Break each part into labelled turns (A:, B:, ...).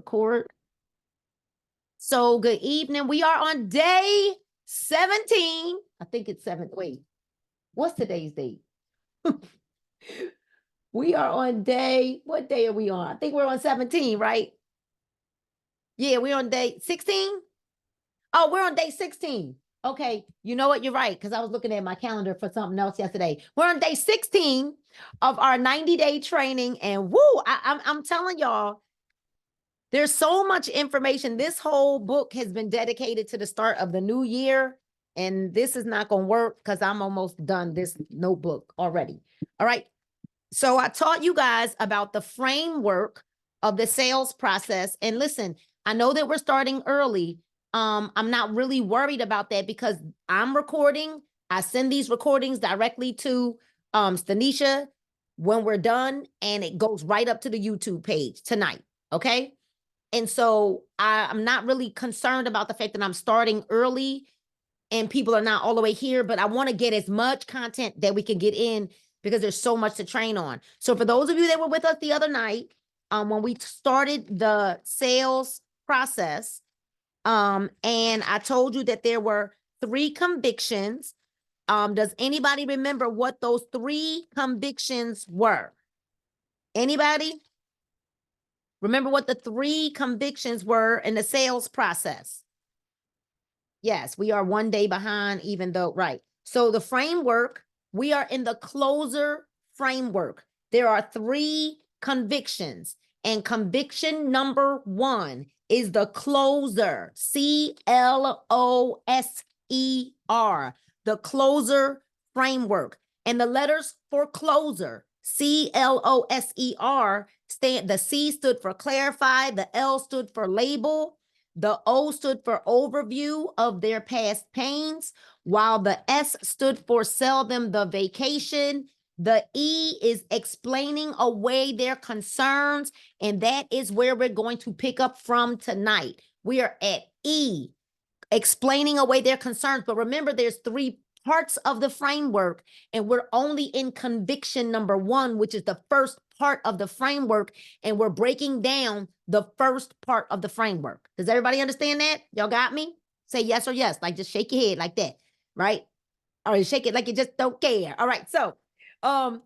A: record. So good evening. We are on day 17. I think it's 7. Wait, what's today's date? We are on what day are we on? I think we're on 17, right? Yeah, we're on day 16. Oh, we're on day 16. Okay, you know what? You're right, because I was looking at my calendar for something else yesterday. We're on day 16 of our 90-day training, and woo, I'm telling y'all, there's so much information. This whole book has been dedicated to the start of the new year, and this is not going to work because I'm almost done this notebook already. All right. So I taught you guys about the framework of the sales process. And listen, I know that we're starting early. I'm not really worried about that because I'm recording. I send these recordings directly to Stanisha when we're done, and it goes right up to the YouTube page tonight. Okay. And so I'm not really concerned about the fact that I'm starting early and people are not all the way here, but I want to get as much content that we can get in because there's so much to train on. So for those of you that were with us the other night, when we started the sales process, and I told you that there were 3 convictions. Does anybody remember what those 3 convictions were? Anybody? Remember what the 3 convictions were in the sales process? Yes, we are 1 day behind, even though, right. So the framework, we are in the closer framework. There are 3 convictions, and conviction number 1 is the closer, C-L-O-S-E-R, the closer framework. And the letters for closer, C-L-O-S-E-R, stand, the C stood for clarify, the L stood for label, the O stood for overview of their past pains, while the S stood for sell them the vacation. The E is explaining away their concerns, and that is where we're going to pick up from tonight. We are at E, explaining away their concerns. But remember, there's 3 parts of the framework, and we're only in conviction number 1, which is the first part of the framework, and we're breaking down the first part of the framework. Does everybody understand that? Y'all got me? Say yes or yes, like just shake your head like that, right? Or shake it like you just don't care. All right, so, oh,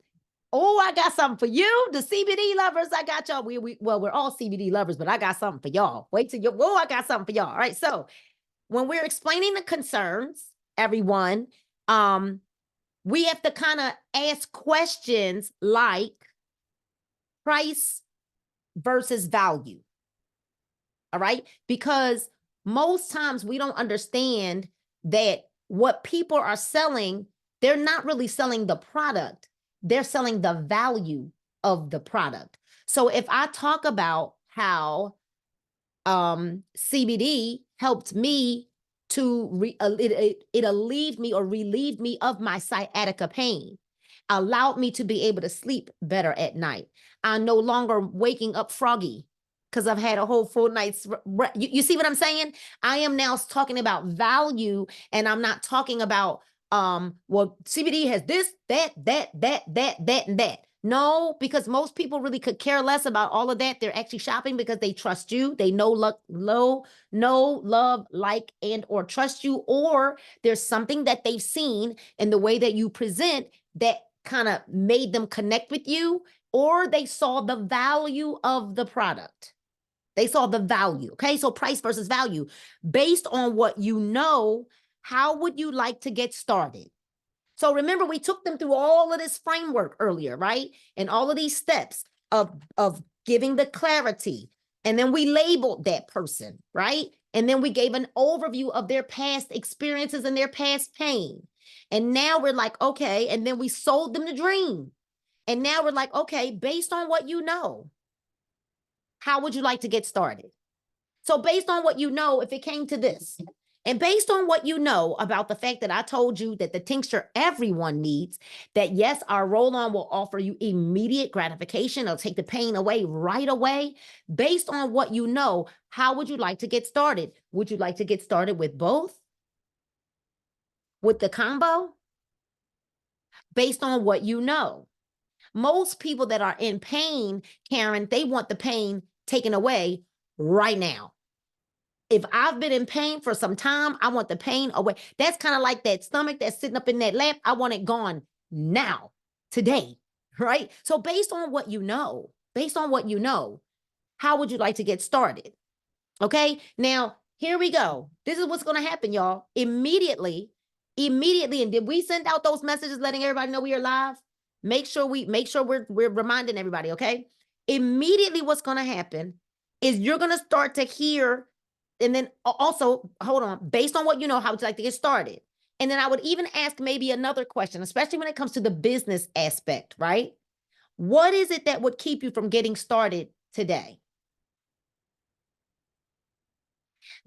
A: I got something for you, the CBD lovers. I got y'all. Well, we're all CBD lovers, but I got something for y'all. Wait till you. Whoa, I got something for y'all. All right, so when we're explaining the concerns, everyone, we have to kind of ask questions like price versus value. All right, because most times we don't understand that what people are selling, they're not really selling the product, they're selling the value of the product. So if I talk about how CBD helped me to it relieved me or relieved me of my sciatica pain, allowed me to be able to sleep better at night. I'm no longer waking up froggy because I've had a whole full night's you see what I'm saying? I am now talking about value, and I'm not talking about well, CBD has this, that, and that. No, because most people really could care less about all of that. They're actually shopping because they trust you. They know, love, like, and or trust you, or there's something that they've seen in the way that you present that kind of made them connect with you, or they saw the value of the product. They saw the value. Okay, so price versus value. Based on what you know, how would you like to get started? So remember, we took them through all of this framework earlier, right? And all of these steps of giving the clarity. And then we labeled that person, right? And then we gave an overview of their past experiences and their past pain. And now we're like, okay, and then we sold them the dream. And now we're like, okay, based on what you know, how would you like to get started? So based on what you know, if it came to this, and based on what you know about the fact that I told you that the tincture everyone needs, that yes, our roll-on will offer you immediate gratification. It'll take the pain away right away. Based on what you know, how would you like to get started? Would you like to get started with both? With the combo? Based on what you know. Most people that are in pain, Karen, they want the pain taken away right now. If I've been in pain for some time, I want the pain away. That's kind of like that stomach that's sitting up in that lap. I want it gone now, today, right? So based on what you know, how would you like to get started? Okay, now here we go. This is what's going to happen, y'all. Immediately, and did we send out those messages letting everybody know we are live? Make sure we're reminding everybody, okay? Immediately, what's going to happen is you're going to start to hear, and then also, hold on, based on what you know, how would you like to get started? And then I would even ask maybe another question, especially when it comes to the business aspect, right? What is it that would keep you from getting started today?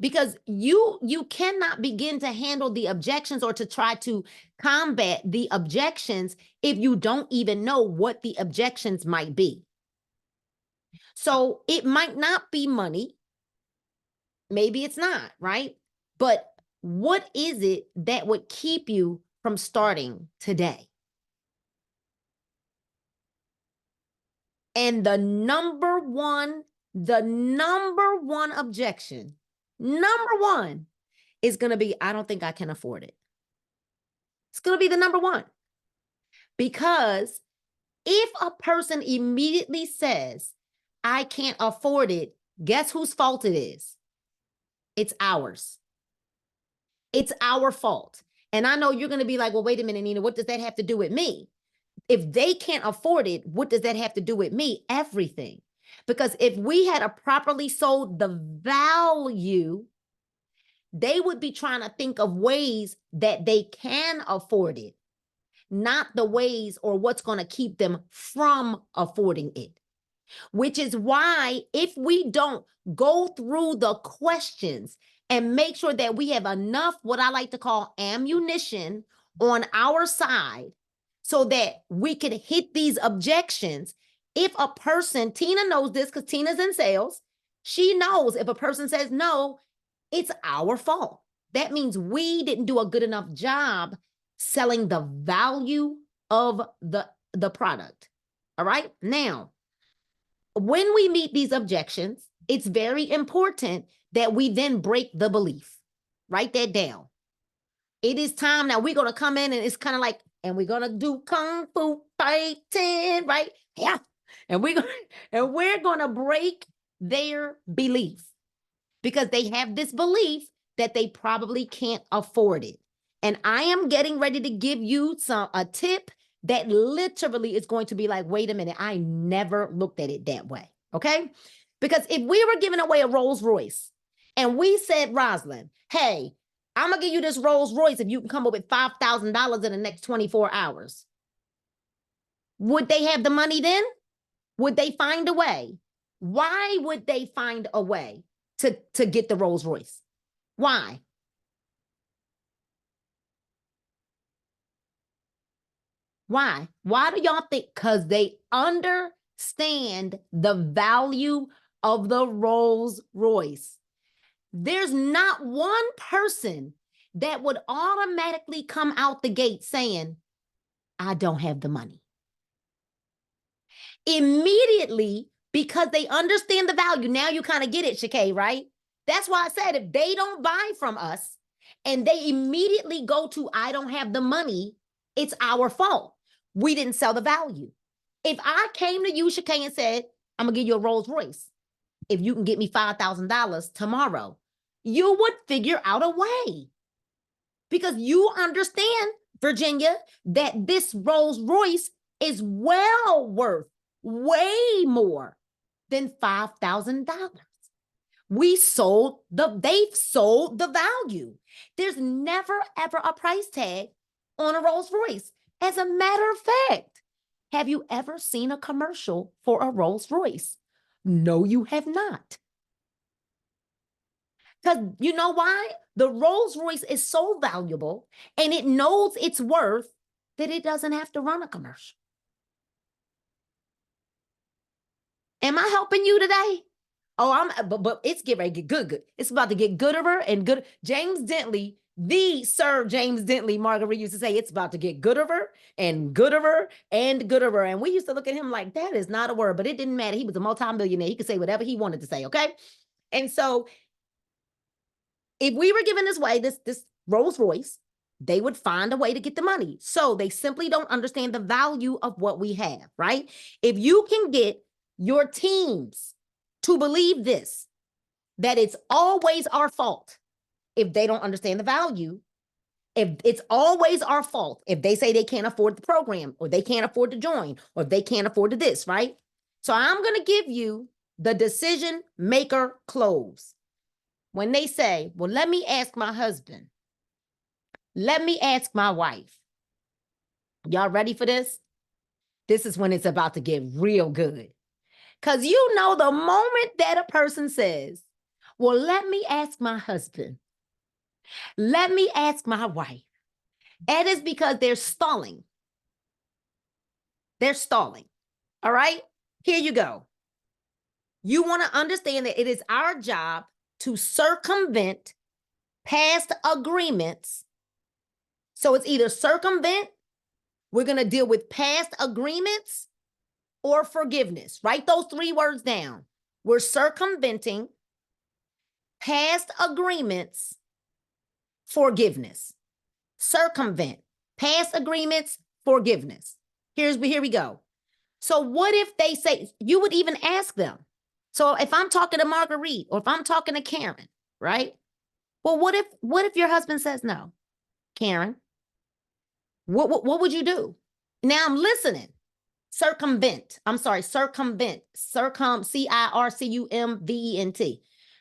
A: Because you cannot begin to handle the objections or to try to combat the objections if you don't even know what the objections might be. So it might not be money, maybe it's not, right? But what is it that would keep you from starting today? And the number one objection, number one, is going to be, I don't think I can afford it. It's going to be the number one. Because if a person immediately says, I can't afford it, guess whose fault it is? It's ours. It's our fault. And I know you're going to be like, well, wait a minute, Nina, what does that have to do with me? If they can't afford it, what does that have to do with me? Everything. Because if we had a properly sold the value, they would be trying to think of ways that they can afford it, not the ways or what's going to keep them from affording it. Which is why if we don't go through the questions and make sure that we have enough, what I like to call ammunition on our side, so that we can hit these objections. If a person, Tina knows this because Tina's in sales, she knows if a person says no, it's our fault. That means we didn't do a good enough job selling the value of the product. All right. Now, when we meet these objections, it's very important that we then break the belief. Write that down. It is time now. We're going to come in and it's kind of like, and we're going to do kung fu fighting, right? Yeah. And we're going to break their belief, because they have this belief that they probably can't afford it. And I am getting ready to give you a tip that literally is going to be like, wait a minute, I never looked at it that way, okay? Because if we were giving away a Rolls Royce and we said, Rosalind, hey, I'm going to give you this Rolls Royce if you can come up with $5,000 in the next 24 hours. Would they have the money then? Would they find a way? Why would they find a way to get the Rolls Royce? Why? Why? Why do y'all think? Because they understand the value of the Rolls Royce. There's not one person that would automatically come out the gate saying, I don't have the money. Immediately, because they understand the value. Now you kind of get it, Shakay, right? That's why I said if they don't buy from us and they immediately go to, I don't have the money, it's our fault. We didn't sell the value. If I came to you, Shakay, and said, I'm going to give you a Rolls Royce if you can get me $5,000 tomorrow, you would figure out a way. Because you understand, Virginia, that this Rolls Royce is well worth way more than $5,000. They've sold the value. There's never, ever a price tag on a Rolls Royce. As a matter of fact, have you ever seen a commercial for a Rolls Royce? No, you have not. Because you know why? The Rolls Royce is so valuable and it knows its worth that it doesn't have to run a commercial. Am I helping you today? Oh, but it's getting ready to get good. It's about to get gooder and good. James Dentley, the Sir James Dentley, Marguerite used to say, it's about to get gooder and gooder and gooder. And we used to look at him like, that is not a word, but it didn't matter. He was a multimillionaire. He could say whatever he wanted to say, okay? And so if we were given this way, this Rolls Royce, they would find a way to get the money. So they simply don't understand the value of what we have, right? If you can get your teams to believe this, that it's always our fault if they don't understand the value, if it's always our fault if they say they can't afford the program or they can't afford to join or they can't afford to this, right? So I'm going to give you the decision maker close. When they say, well, let me ask my husband, let me ask my wife. Y'all ready for this? This is when it's about to get real good. Because you know, the moment that a person says, well, let me ask my husband, let me ask my wife, that is because they're stalling. They're stalling. All right? Here you go. You want to understand that it is our job to circumvent past agreements. So it's either circumvent, we're going to deal with past agreements, or forgiveness. Write those three words down. We're circumventing past agreements, forgiveness. Circumvent past agreements, forgiveness. Here we go. So what if they say, you would even ask them. So if I'm talking to Marguerite or if I'm talking to Karen, right? Well, what if your husband says no? Karen, what would you do? Now I'm listening. Circumvent. I'm sorry, circumvent. CIRCUMVENT.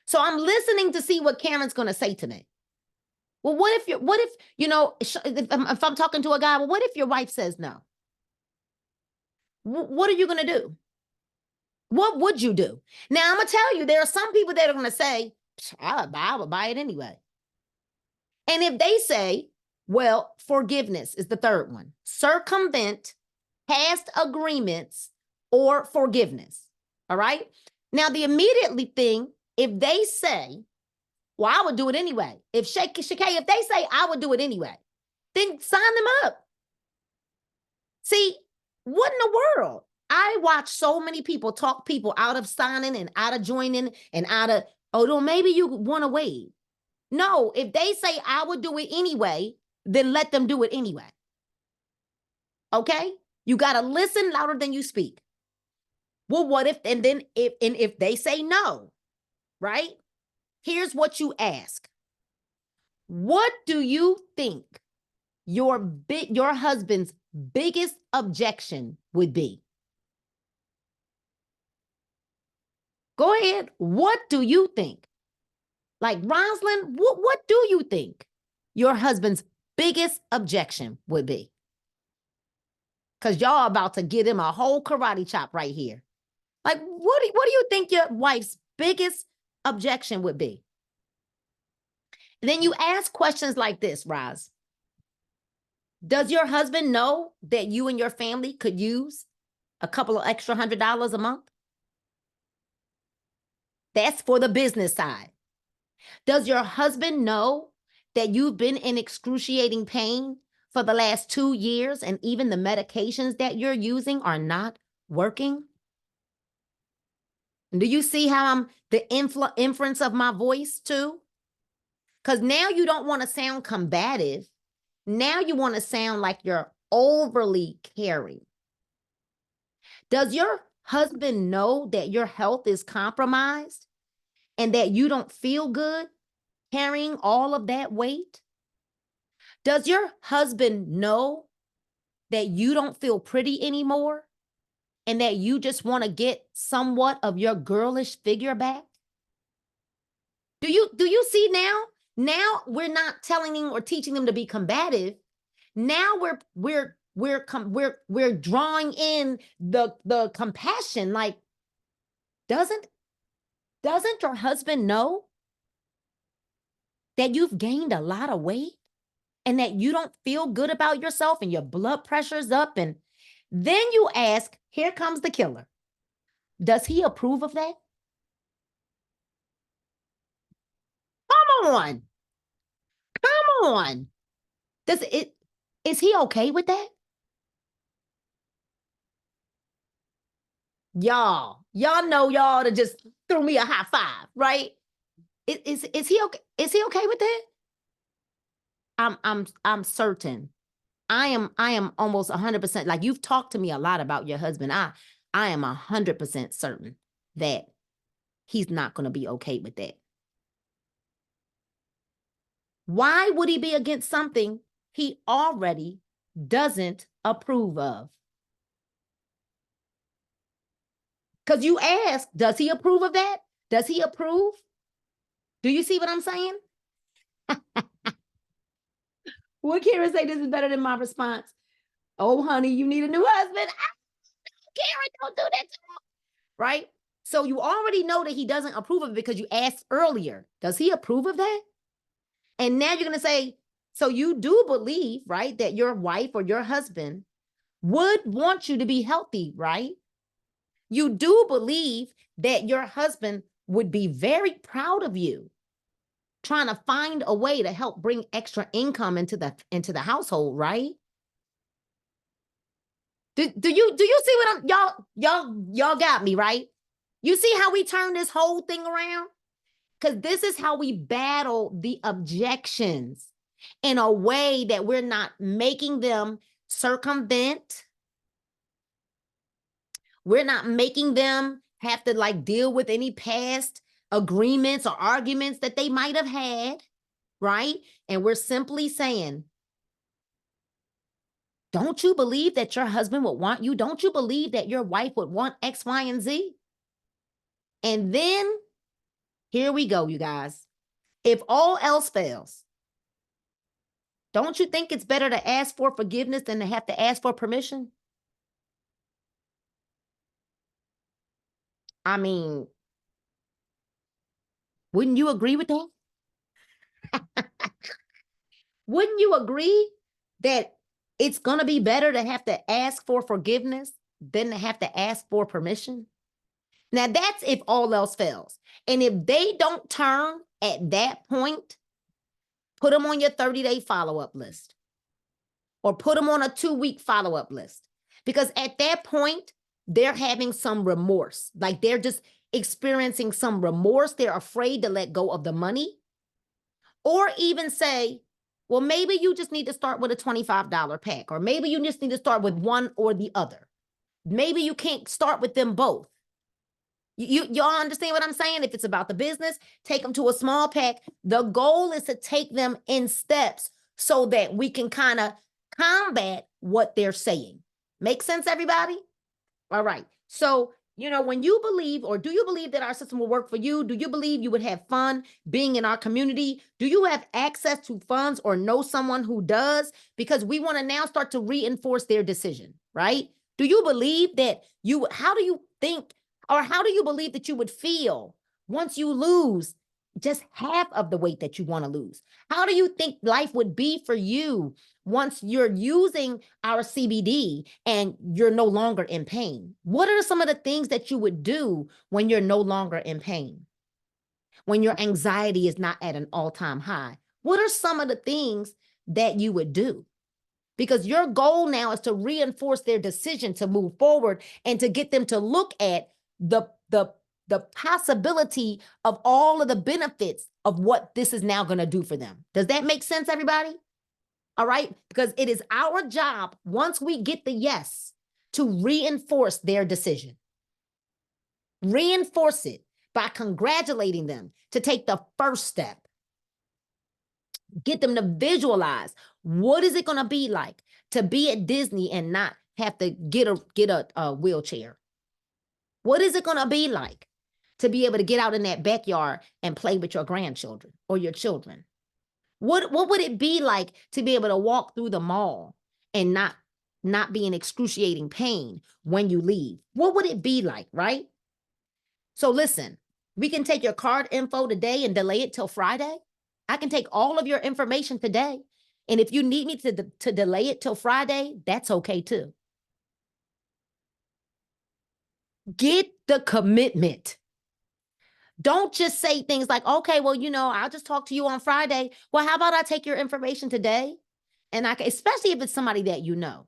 A: So I'm listening to see what Karen's going to say to me. Well, what if if I'm talking to a guy, well, what if your wife says no? What are you going to do? What would you do? Now, I'm going to tell you, there are some people that are going to say, I would buy it anyway. And if they say, well, forgiveness is the third one. Circumvent past agreements or forgiveness. All right. Now, the immediately thing, if they say, well, I would do it anyway. If if they say I would do it anyway, then sign them up. See, what in the world? I watch so many people talk people out of signing and out of joining and out of, oh, no, maybe you want to wait. No, if they say I would do it anyway, then let them do it anyway. Okay? You got to listen louder than you speak. Well, what if, and then if they say no, right? Here's what you ask. What do you think your husband's biggest objection would be? Go ahead. What do you think? Like, Rosalind, what do you think your husband's biggest objection would be? Because y'all about to give him a whole karate chop right here. Like, what do you think your wife's biggest objection would be? And then you ask questions like this, Roz. Does your husband know that you and your family could use a couple of extra $100 a month? That's for the business side. Does your husband know that you've been in excruciating pain for the last 2 years and even the medications that you're using are not working? Do you see how I'm the inference of my voice too? Because now you don't want to sound combative. Now you want to sound like you're overly caring. Does your husband know that your health is compromised and that you don't feel good carrying all of that weight? Does your husband know that you don't feel pretty anymore and that you just want to get somewhat of your girlish figure back? Do you see now? Now we're not telling them or teaching them to be combative. Now we're drawing in the compassion. Like, doesn't your husband know that you've gained a lot of weight and that you don't feel good about yourself and your blood pressure's up? And then you ask, here comes the killer. Does he approve of that? Come on. Come on. Is he okay with that? Y'all know y'all to just throw me a high five, right? Is he okay? Is he okay with that? I'm certain. I am almost 100%. Like, you've talked to me a lot about your husband. I am 100% certain that he's not going to be okay with that. Why would he be against something he already doesn't approve of? Because you asked, does he approve of that? Does he approve? Do you see what I'm saying? Would Karen say this is better than my response? Oh, honey, you need a new husband. Karen, don't do that to me. Right? So you already know that he doesn't approve of it because you asked earlier. Does he approve of that? And now you're going to say, so you do believe, right, that your wife or your husband would want you to be healthy, right? You do believe that your husband would be very proud of you, trying to find a way to help bring extra income into the household, right? Do you see what y'all got me, right? You see how we turn this whole thing around? Because this is how we battle the objections in a way that we're not making them circumvent. We're not making them have to like deal with any past agreements or arguments that they might have had, right? And we're simply saying, don't you believe that your husband would want you? Don't you believe that your wife would want X, Y, and Z? And then here we go, you guys. If all else fails, don't you think it's better to ask for forgiveness than to have to ask for permission? I mean, wouldn't you agree with that? Wouldn't you agree that it's going to be better to have to ask for forgiveness than to have to ask for permission? Now, that's if all else fails. And if they don't turn at that point, put them on your 30-day follow-up list or put them on a 2-week follow-up list. Because at that point, they're having some remorse. Like, they're just experiencing some remorse. They're afraid to let go of the money. Or even say, well, maybe you just need to start with a $25 pack, or maybe you just need to start with one or the other. Maybe you can't start with them both. Y'all understand what I'm saying? If it's about the business, take them to a small pack. The goal is to take them in steps so that we can kind of combat what they're saying. Make sense, everybody? All right. So, when you believe, or do you believe that our system will work for you? Do you believe you would have fun being in our community? Do you have access to funds or know someone who does? Because we want to now start to reinforce their decision, right? Do you believe that how do you think, or how do you believe that you would feel once you lose just half of the weight that you want to lose? How do you think life would be for you once you're using our CBD and you're no longer in pain? What are some of the things that you would do when you're no longer in pain? When your anxiety is not at an all-time high? What are some of the things that you would do? Because your goal now is to reinforce their decision to move forward and to get them to look at the possibility of all of the benefits of what this is now going to do for them. Does that make sense, everybody? All right? Because it is our job, once we get the yes, to reinforce their decision. Reinforce it by congratulating them to take the first step. Get them to visualize, what is it going to be like to be at Disney and not have to get a wheelchair? What is it going to be like to be able to get out in that backyard and play with your grandchildren or your children? What would it be like to be able to walk through the mall and not be in excruciating pain when you leave? What would it be like, right? So listen, we can take your card info today and delay it till Friday. I can take all of your information today. And if you need me to delay it till Friday, that's okay too. Get the commitment. Don't just say things like, okay, well, I'll just talk to you on Friday. Well, how about I take your information today? And especially if it's somebody that you know,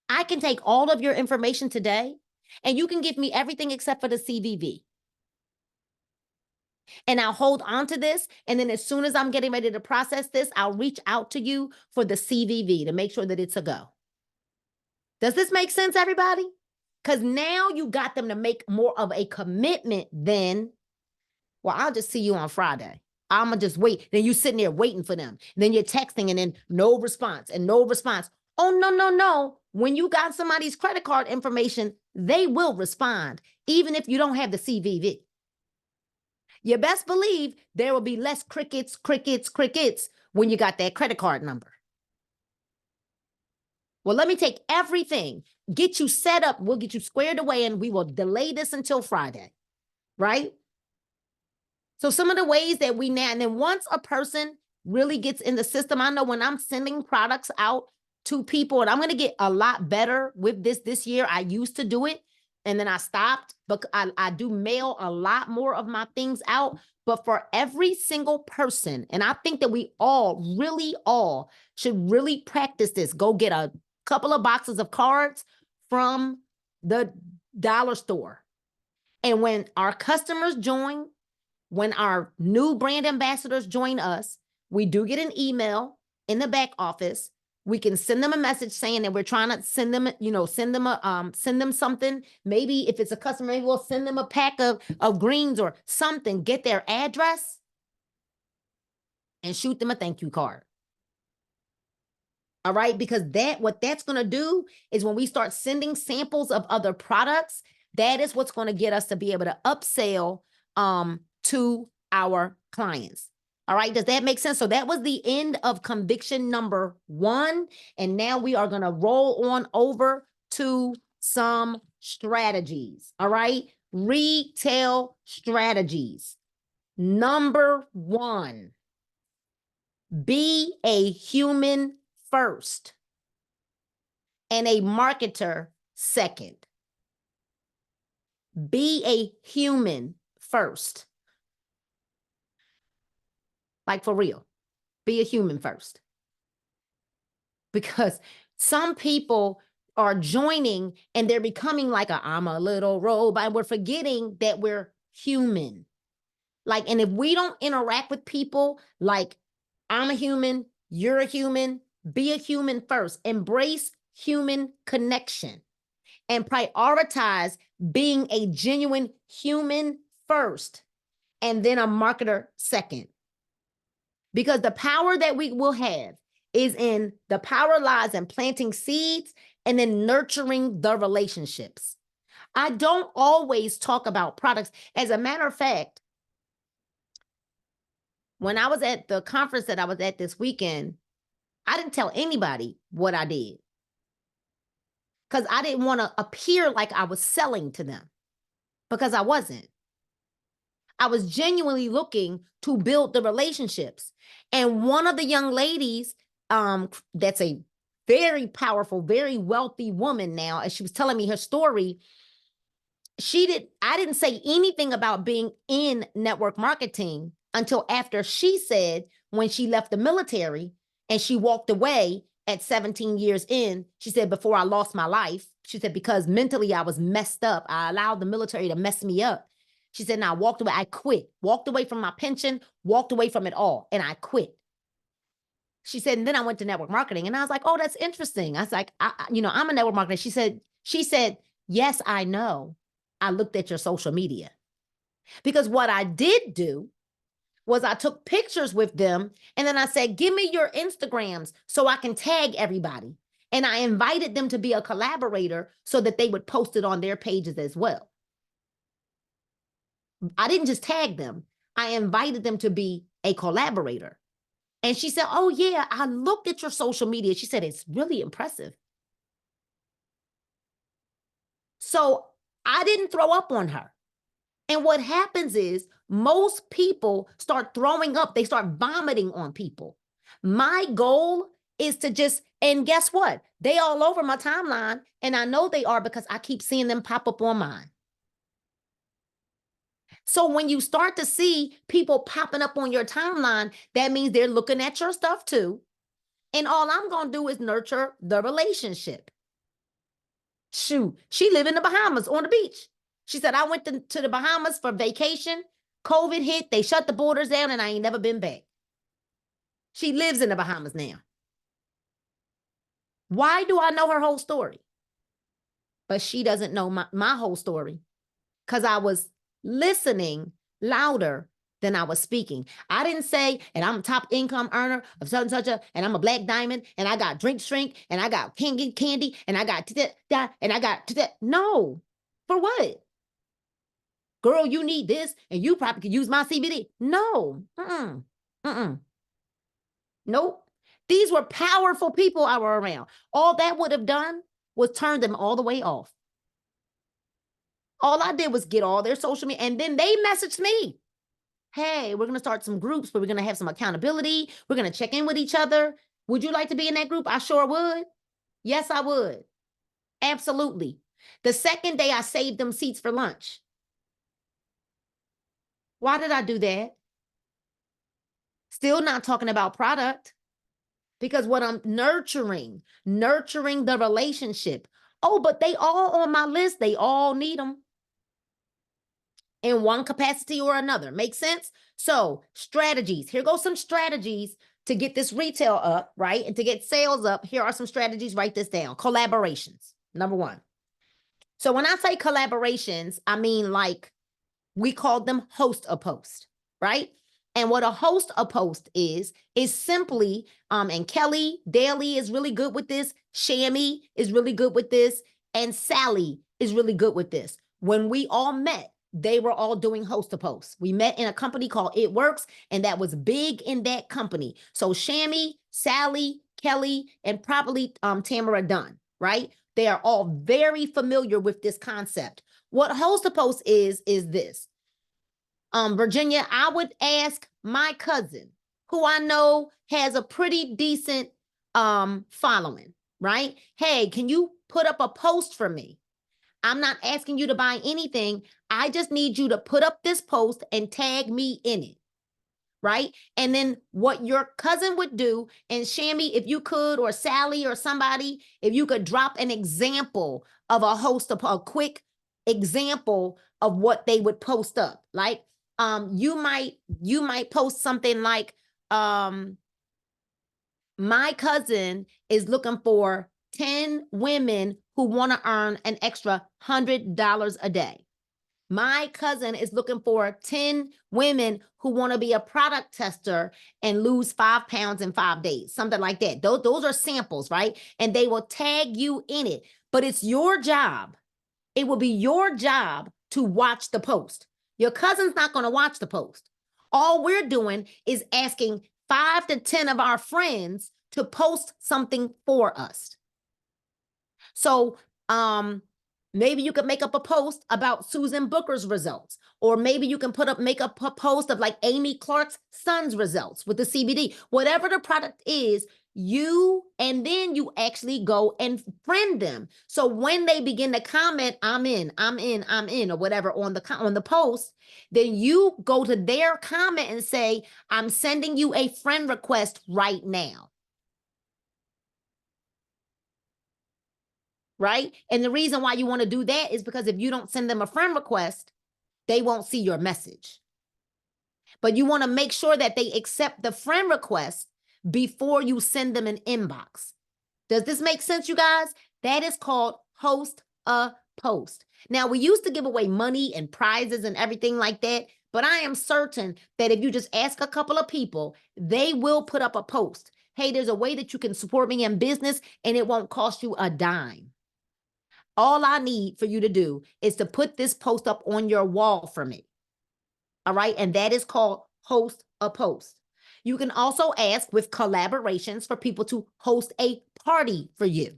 A: I can take all of your information today and you can give me everything except for the CVV. And I'll hold on to this. And then as soon as I'm getting ready to process this, I'll reach out to you for the CVV to make sure that it's a go. Does this make sense, everybody? Because now you got them to make more of a commitment than, well, I'll just see you on Friday. I'm going to just wait. Then you sitting there waiting for them. And then you're texting and then no response and no response. Oh, no, no, no. When you got somebody's credit card information, they will respond, even if you don't have the CVV. You best believe there will be less crickets when you got that credit card number. Well, let me take everything, get you set up. We'll get you squared away and we will delay this until Friday, right? So some of the ways that we now, and then once a person really gets in the system, I know when I'm sending products out to people, and I'm going to get a lot better with this year. I used to do it and then I stopped, but I do mail a lot more of my things out. But for every single person, and I think that we all should really practice this. Go get a couple of boxes of cards from the dollar store. And when our customers join, when our new brand ambassadors join us, we do get an email in the back office. We can send them a message saying that we're trying to send them, send them something. Maybe if it's a customer, maybe we'll send them a pack of greens or something, get their address and shoot them a thank you card. All right, because what that's going to do is when we start sending samples of other products, that is what's going to get us to be able to upsell to our clients. All right, does that make sense? So that was the end of conviction number 1. And now we are going to roll on over to some strategies. All right, retail strategies. Number 1, be a human first and a marketer second. Be a human first. Like for real, be a human first. Because some people are joining and they're becoming like I'm a little robot, and we're forgetting that we're human. Like, and if we don't interact with people like I'm a human, you're a human, be a human first. Embrace human connection and prioritize being a genuine human first and then a marketer second. Because the power that we will have is in the power lies in planting seeds and then nurturing the relationships. I don't always talk about products. As a matter of fact, when I was at the conference that I was at this weekend, I didn't tell anybody what I did because I didn't want to appear like I was selling to them, because I wasn't. I was genuinely looking to build the relationships. And one of the young ladies, that's a very powerful, very wealthy woman now, as she was telling me her story, I didn't say anything about being in network marketing until after she said when she left the military and she walked away at 17 years in, she said, before I lost my life, she said, because mentally I was messed up. I allowed the military to mess me up. She said, now I walked away, I quit, walked away from my pension, walked away from it all, and I quit. She said, and then I went to network marketing, and I was like, oh, that's interesting. I was like, I'm a network marketer. She said, yes, I know. I looked at your social media. Because what I did do was I took pictures with them, and then I said, give me your Instagrams so I can tag everybody. And I invited them to be a collaborator so that they would post it on their pages as well. I didn't just tag them. I invited them to be a collaborator. And she said, oh yeah, I looked at your social media. She said, it's really impressive. So I didn't throw up on her. And what happens is most people start throwing up. They start vomiting on people. My goal is to and guess what? They all over my timeline. And I know they are because I keep seeing them pop up on mine. So when you start to see people popping up on your timeline, that means they're looking at your stuff too. And all I'm going to do is nurture the relationship. Shoot, she lived in the Bahamas on the beach. She said, I went to the Bahamas for vacation. COVID hit, they shut the borders down, and I ain't never been back. She lives in the Bahamas now. Why do I know her whole story? But she doesn't know my whole story because I was listening louder than I was speaking. I didn't say, and I'm a top income earner of such and such and I'm a black diamond, and I got shrink, and I got candy, and I got that, and I got that. No. For what? Girl, you need this, and you probably could use my CBD. No. Nope. These were powerful people I were around. All that would have done was turn them all the way off. All I did was get all their social media, and then they messaged me. Hey, we're going to start some groups where we're going to have some accountability. We're going to check in with each other. Would you like to be in that group? I sure would. Yes, I would. Absolutely. The second day I saved them seats for lunch. Why did I do that? Still not talking about product, because what I'm nurturing the relationship. Oh, but they all on my list. They all need them in one capacity or another. Make sense? So strategies. Here go some strategies to get this retail up, right? And to get sales up. Here are some strategies. Write this down. Collaborations. Number one. So when I say collaborations, I mean like we called them host a post, right? And what a host a post is simply, and Kelly Daly is really good with this. Shammy is really good with this. And Sally is really good with this. When we all met, they were all doing host a post. We met in a company called It Works, and that was big in that company. So Shammy, Sally, Kelly, and probably Tamara Dunn, right? They are all very familiar with this concept. What host a post is this. Virginia, I would ask my cousin, who I know has a pretty decent following, right? Hey, can you put up a post for me? I'm not asking you to buy anything. I just need you to put up this post and tag me in it, right? And then what your cousin would do, and Shammy, if you could, or Sally or somebody, if you could drop an example of a quick example of what they would post up. Like, you might post something like, my cousin is looking for 10 women who want to earn an extra $100 a day. My cousin is looking for 10 women who want to be a product tester and lose 5 pounds in 5 days, something like that. Those are samples, right? And they will tag you in it, but it's your job. It will be your job to watch the post. Your cousin's not going to watch the post. All we're doing is asking 5 to 10 of our friends to post something for us. So, maybe you could make up a post about Susan Booker's results, or maybe you can make up a post of like Amy Clark's son's results with the CBD, whatever the product is, and then you actually go and friend them. So when they begin to comment, I'm in, or whatever on the post, then you go to their comment and say, I'm sending you a friend request right now. Right? And the reason why you want to do that is because if you don't send them a friend request, they won't see your message. But you want to make sure that they accept the friend request before you send them an inbox. Does this make sense, you guys? That is called host a post. Now, we used to give away money and prizes and everything like that, but I am certain that if you just ask a couple of people, they will put up a post. Hey, there's a way that you can support me in business and it won't cost you a dime. All I need for you to do is to put this post up on your wall for me. All right. And that is called host a post. You can also ask with collaborations for people to host a party for you.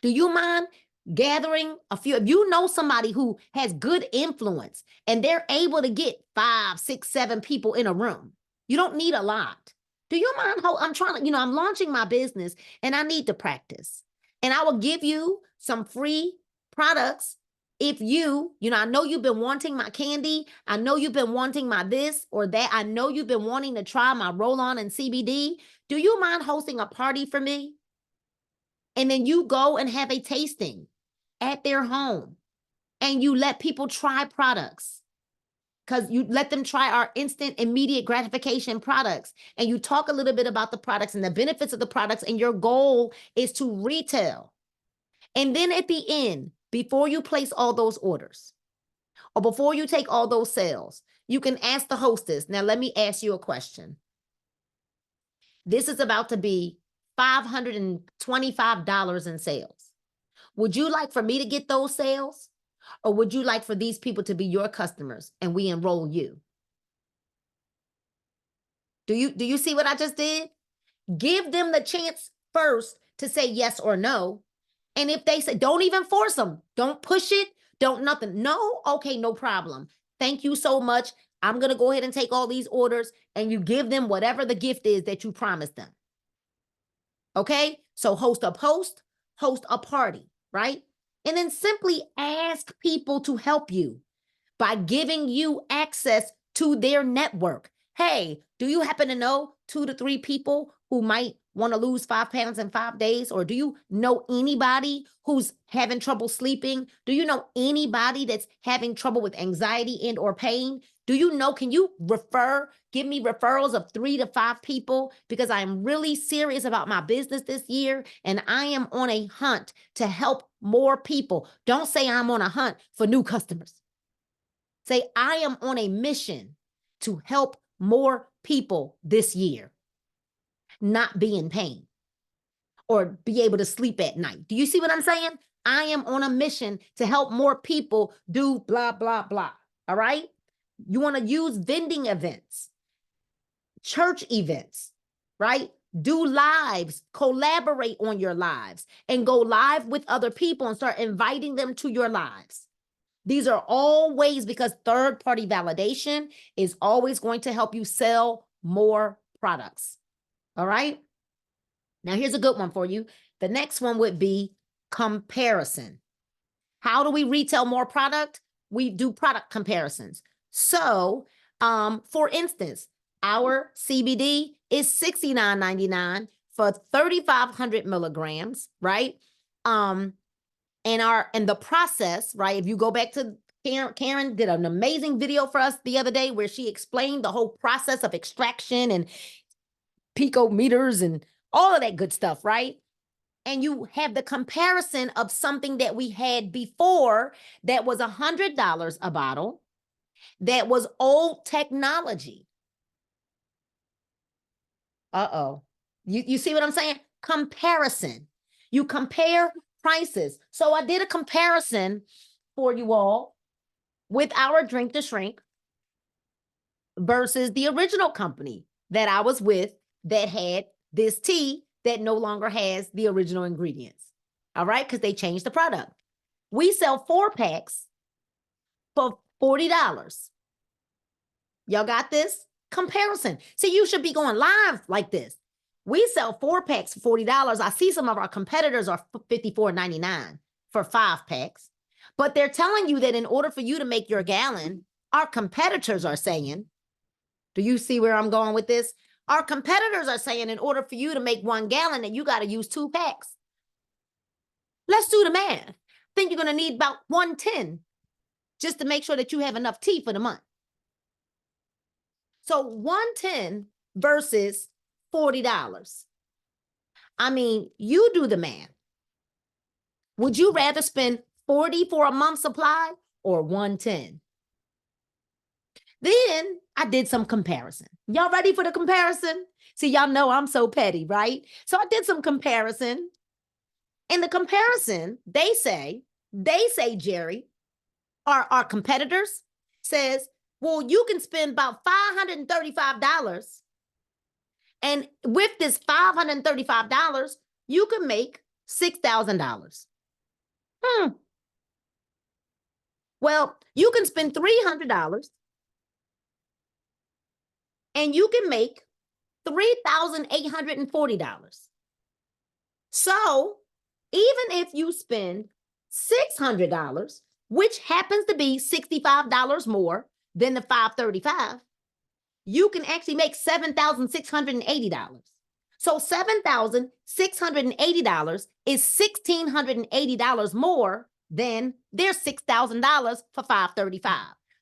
A: Do you mind gathering a few? If you know somebody who has good influence and they're able to get 5, 6, 7 people in a room, you don't need a lot. Do you mind? I'm launching my business and I need to practice. And I will give you some free products if I know you've been wanting my candy. I know you've been wanting my this or that. I know you've been wanting to try my roll-on and CBD. Do you mind hosting a party for me? And then you go and have a tasting at their home and you let people try products. because you let them try our instant immediate gratification products, and you talk a little bit about the products and the benefits of the products, and your goal is to retail. And then at the end, before you place all those orders or before you take all those sales, you can ask the hostess, now let me ask you a question. This is about to be $525 in sales. Would you like for me to get those sales? Or would you like for these people to be your customers and we enroll you? Do you see what I just did? Give them the chance first to say yes or no. And if they say, don't even force them. Don't push it. Don't nothing. No, okay, no problem. Thank you so much. I'm going to go ahead and take all these orders, and you give them whatever the gift is that you promised them. Okay? So host a party, right? And then simply ask people to help you by giving you access to their network. Hey, do you happen to know 2 to 3 people who might want to lose 5 pounds in 5 days? Or do you know anybody who's having trouble sleeping? Do you know anybody that's having trouble with anxiety and or pain? Do you know, can you give me referrals of 3 to 5 people? Because I'm really serious about my business this year, and I am on a hunt to help more people. Don't say I'm on a hunt for new customers. Say, I am on a mission to help more people this year not be in pain or be able to sleep at night. Do you see what I'm saying? I am on a mission to help more people do blah, blah, blah. All right? You want to use vending events, church events, right? Do lives, collaborate on your lives, and go live with other people and start inviting them to your lives. These are all ways, because third-party validation is always going to help you sell more products. All right? Now, here's a good one for you. The next one would be comparison. How do we retail more product? We do product comparisons. So, for instance, our CBD is $69.99 for 3,500 milligrams, right? And the process, right? If you go back to Karen did an amazing video for us the other day where she explained the whole process of extraction and picometers and all of that good stuff, right? And you have the comparison of something that we had before that was $100 a bottle, that was old technology. Uh-oh. You see what I'm saying? Comparison. You compare prices. So I did a comparison for you all with our Drink to Shrink versus the original company that I was with that had this tea that no longer has the original ingredients. All right, because they changed the product. We sell 4 packs for $40. Y'all got this? Comparison. See, you should be going live like this. We sell 4 packs for $40. I see some of our competitors are $54.99 for 5 packs. But they're telling you that in order for you to make your gallon, our competitors are saying, do you see where I'm going with this? Our competitors are saying in order for you to make 1 gallon, that you got to use 2 packs. Let's do the math. I think you're going to need about 110 just to make sure that you have enough tea for the month. So 110 versus $40. I mean, you do the math. Would you rather spend 40 for a month's supply or 110? Then I did some comparison. Y'all ready for the comparison? See, y'all know I'm so petty, right? So I did some comparison. In the comparison, they say, Jerry, our competitors says, well, you can spend about $535. And with this $535, you can make $6,000. Well, you can spend $300 and you can make $3,840. So even if you spend $600, which happens to be $65 more than the $535, you can actually make $7,680. So $7,680 is $1,680 more than their $6,000 for $535.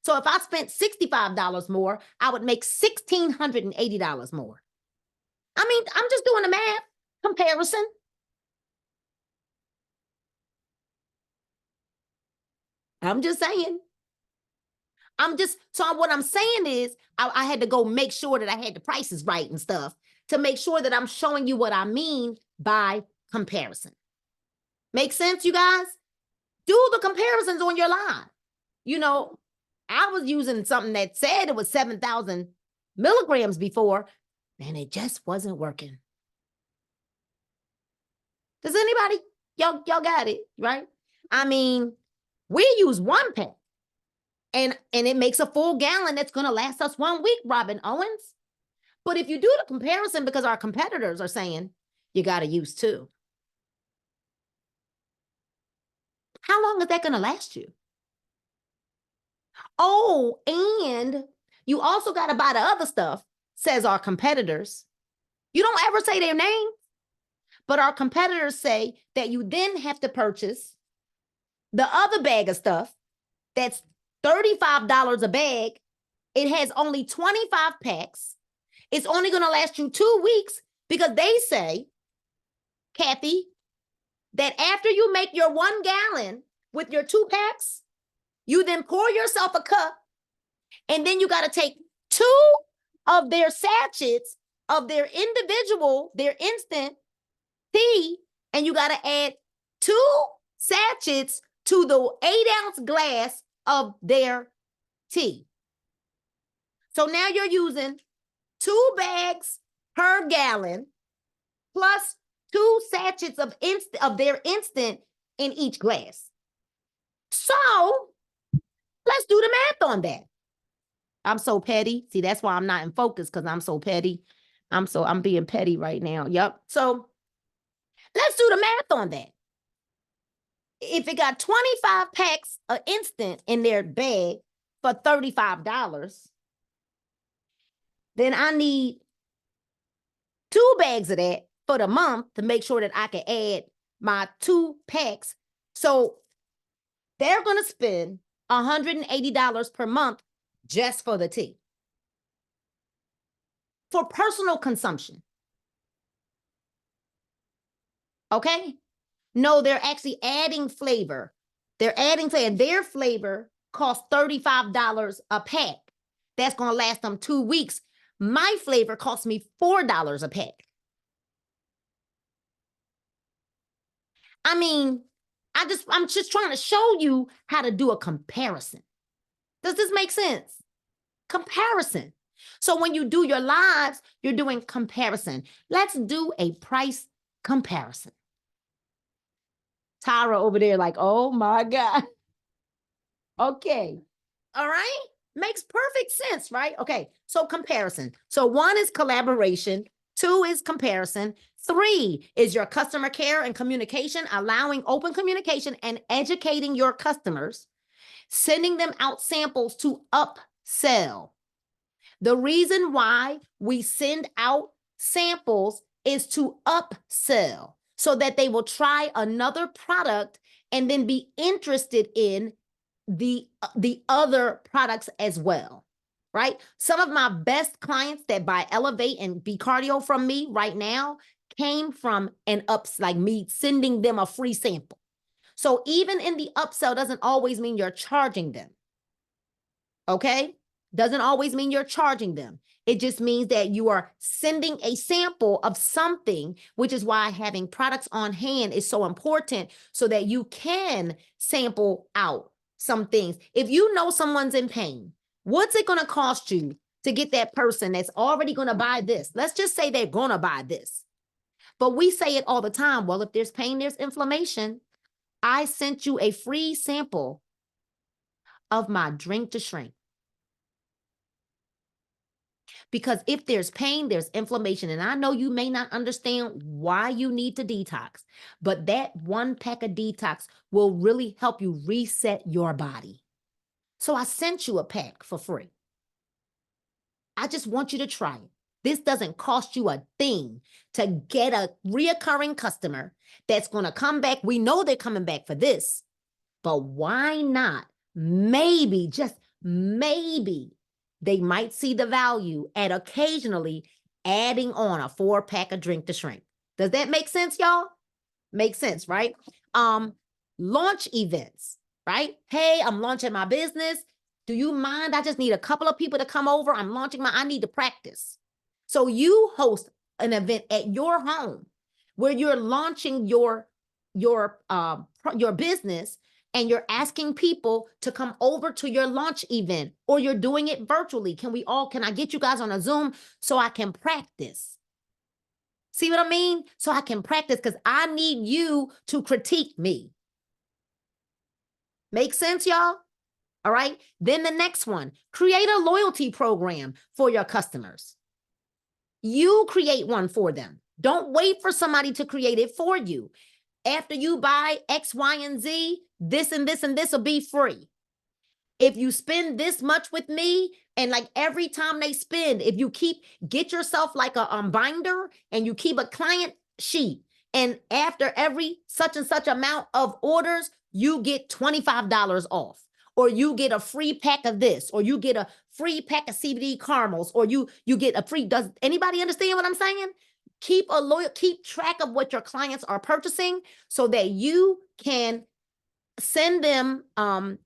A: So if I spent $65 more, I would make $1,680 more. I mean, I'm just doing the math comparison. I'm just saying. So what I'm saying is I had to go make sure that I had the prices right and stuff to make sure that I'm showing you what I mean by comparison. Make sense, you guys? Do the comparisons on your line. You know, I was using something that said it was 7,000 milligrams before, and it just wasn't working. Does anybody? Y'all got it, right? I mean, we use 1 pack. And it makes a full gallon that's going to last us 1 week, Robin Owens. But if you do the comparison, because our competitors are saying you got to use 2, how long is that going to last you? Oh, and you also got to buy the other stuff, says our competitors. You don't ever say their name, but our competitors say that you then have to purchase the other bag of stuff that's $35 a bag. It has only 25 packs. It's only going to last you 2 weeks because they say, Kathy, that after you make your 1 gallon with your 2 packs, you then pour yourself a cup, and then you got to take 2 of their sachets of their instant tea, and you got to add 2 sachets to the 8-ounce glass of their tea. So now you're using 2 bags per gallon plus 2 sachets of their instant in each glass. So let's do the math on that. I'm so petty. See, that's why I'm not in focus, because I'm so petty. I'm being petty right now. Yep. So let's do the math on that. If it got 25 packs of instant in their bag for $35, then I need 2 bags of that for the month to make sure that I can add my 2 packs. So they're going to spend $180 per month just for the tea. For personal consumption. Okay? No, they're actually adding flavor. They're adding flavor. Their flavor costs $35 a pack. That's going to last them 2 weeks. My flavor costs me $4 a pack. I mean, I'm just trying to show you how to do a comparison. Does this make sense? Comparison. So when you do your lives, you're doing comparison. Let's do a price comparison. Tyra over there like, oh my God. Okay. All right. Makes perfect sense, right? Okay. So comparison. So 1 is collaboration. 2 is comparison. 3 is your customer care and communication, allowing open communication and educating your customers, sending them out samples to upsell. The reason why we send out samples is to upsell so that they will try another product and then be interested in the other products as well, right? Some of my best clients that buy Elevate and Be Cardio from me right now came from an like me sending them a free sample. So even in the upsell doesn't always mean you're charging them. Okay? Doesn't always mean you're charging them. It just means that you are sending a sample of something, which is why having products on hand is so important so that you can sample out some things. If you know someone's in pain, what's it going to cost you to get that person that's already going to buy this? Let's just say they're going to buy this. But we say it all the time. Well, if there's pain, there's inflammation. I sent you a free sample of my drink to shrink. Because if there's pain, there's inflammation. And I know you may not understand why you need to detox, but that 1 pack of detox will really help you reset your body. So I sent you a pack for free. I just want you to try it. This doesn't cost you a thing to get a reoccurring customer that's going to come back. We know they're coming back for this, but why not maybe just maybe they might see the value at occasionally adding on a 4-pack of Drink to Shrink. Does that make sense, y'all? Makes sense, right? Launch events, right? Hey, I'm launching my business. Do you mind? I just need a couple of people to come over. I need to practice. So you host an event at your home where you're launching your business, and you're asking people to come over to your launch event, or you're doing it virtually. Can I get you guys on a Zoom so I can practice? See what I mean? So I can practice, because I need you to critique me. Make sense, y'all? All right. Then the next one, create a loyalty program for your customers. You create one for them. Don't wait for somebody to create it for you. After you buy X, Y, and Z, this and this and this will be free. If you spend this much with me, and like every time they spend, if you get yourself like a binder, and you keep a client sheet, and after every such and such amount of orders, you get $25 off, or you get a free pack of this, or you get a free pack of CBD caramels, or you get a free. Does anybody understand what I'm saying? Keep track of what your clients are purchasing, so that you can send them,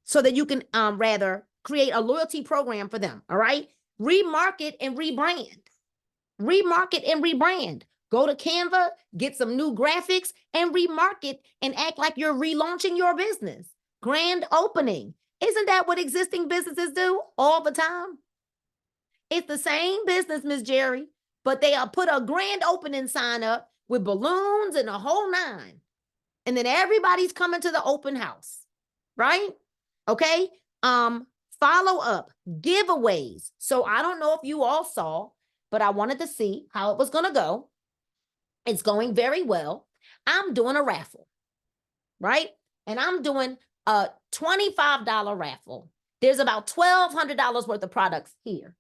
A: so that you can rather create a loyalty program for them. All right. Remarket and rebrand. Go to Canva, get some new graphics, and remarket, and act like you're relaunching your business. Grand opening. Isn't that what existing businesses do all the time? It's the same business, Miss Jerry, but they put a grand opening sign up with balloons and a whole nine. And then everybody's coming to the open house, right? Okay. Follow up, giveaways. So I don't know if you all saw, but I wanted to see how it was going to go. It's going very well. I'm doing a raffle, right? And I'm doing a $25 raffle. There's about $1,200 worth of products here,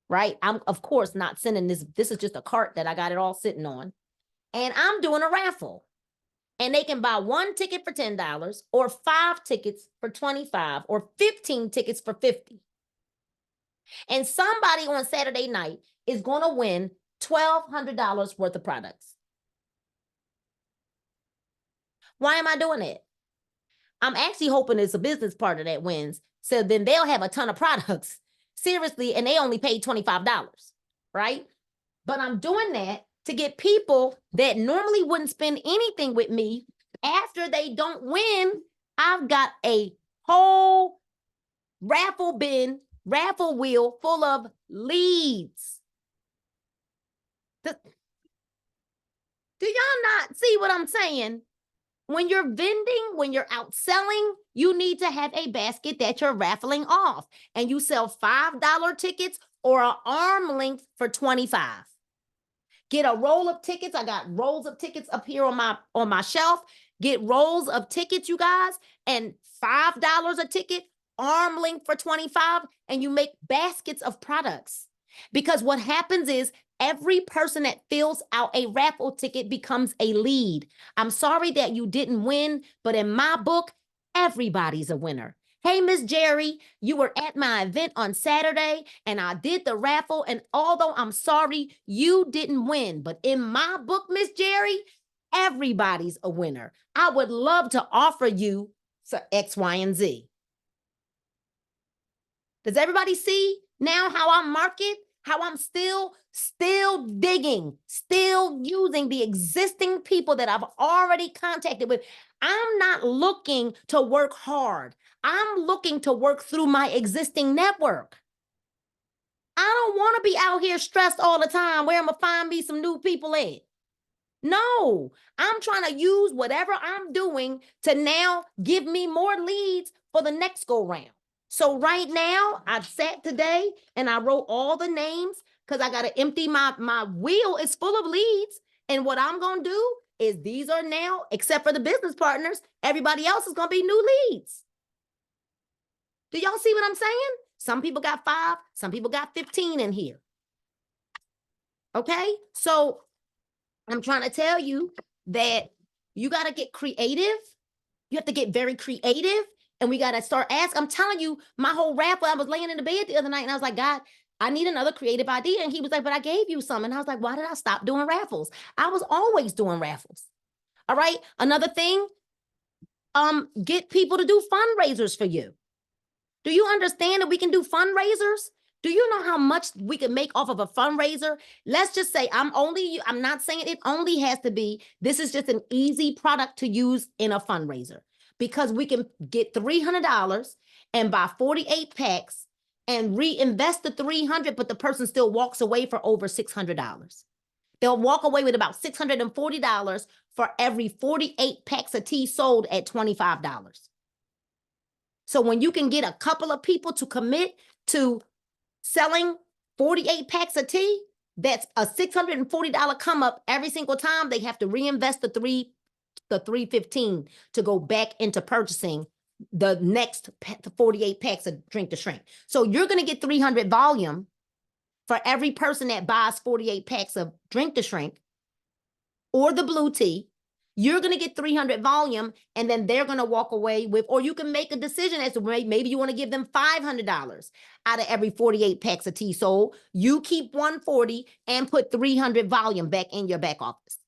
A: right? I'm, of course, not sending this. This is just a cart that I got it all sitting on. And I'm doing a raffle. And they can buy 1 ticket for $10, or 5 tickets for $25, or 15 tickets for $50. And somebody on Saturday night is going to win $1,200 worth of products. Why am I doing it? I'm actually hoping it's a business partner that wins, so then they'll have a ton of products. Seriously, and they only paid $25, right? But I'm doing that to get people that normally wouldn't spend anything with me. After they don't win, I've got a whole raffle wheel full of leads. Do y'all not see what I'm saying? When you're vending, when you're out selling, you need to have a basket that you're raffling off, and you sell $5 tickets or an arm length for $25. Get a roll of tickets. I got rolls of tickets up here on my shelf. Get rolls of tickets, you guys, and $5 a ticket, arm length for $25, and you make baskets of products. Because what happens is every person that fills out a raffle ticket becomes a lead. I'm sorry that you didn't win, but in my book, everybody's a winner. Hey, Miss Jerry, you were at my event on Saturday, and I did the raffle, and although I'm sorry you didn't win, but in my book, Miss Jerry, everybody's a winner. I would love to offer you X, Y, and Z. Does everybody see now how I market? How I'm still digging, still using the existing people that I've already contacted with. I'm not looking to work hard. I'm looking to work through my existing network. I don't want to be out here stressed all the time where I'm going to find me some new people at. No, I'm trying to use whatever I'm doing to now give me more leads for the next go round. So right now, I sat today and I wrote all the names, because I got to empty my wheel is full of leads. And what I'm going to do is, these are now, except for the business partners, everybody else is going to be new leads. Do y'all see what I'm saying? Some people got 5, some people got 15 in here. Okay, so I'm trying to tell you that you got to get creative. You have to get very creative And we got to start asking. I'm telling you, my whole raffle, I was laying in the bed the other night and I was like, God, I need another creative idea. And he was like, but I gave you some. And I was like, why did I stop doing raffles? I was always doing raffles. All right. Another thing, get people to do fundraisers for you. Do you understand that we can do fundraisers? Do you know how much we can make off of a fundraiser? Let's just say I'm not saying it only has to be, this is just an easy product to use in a fundraiser because we can get $300 and buy 48 packs and reinvest the 300, but the person still walks away for over $600. They'll walk away with about $640 for every 48 packs of tea sold at $25. So when you can get a couple of people to commit to selling 48 packs of tea, that's a $640 come up every single time. They have to reinvest the 315 to go back into purchasing the next 48 packs of drink to shrink. So you're going to get 300 volume for every person that buys 48 packs of drink to shrink or the blue tea. You're going to get 300 volume, and then they're going to walk away with, or you can make a decision as to maybe you want to give them $500 out of every 48 packs of tea sold. You keep 140 and put 300 volume back in your back office.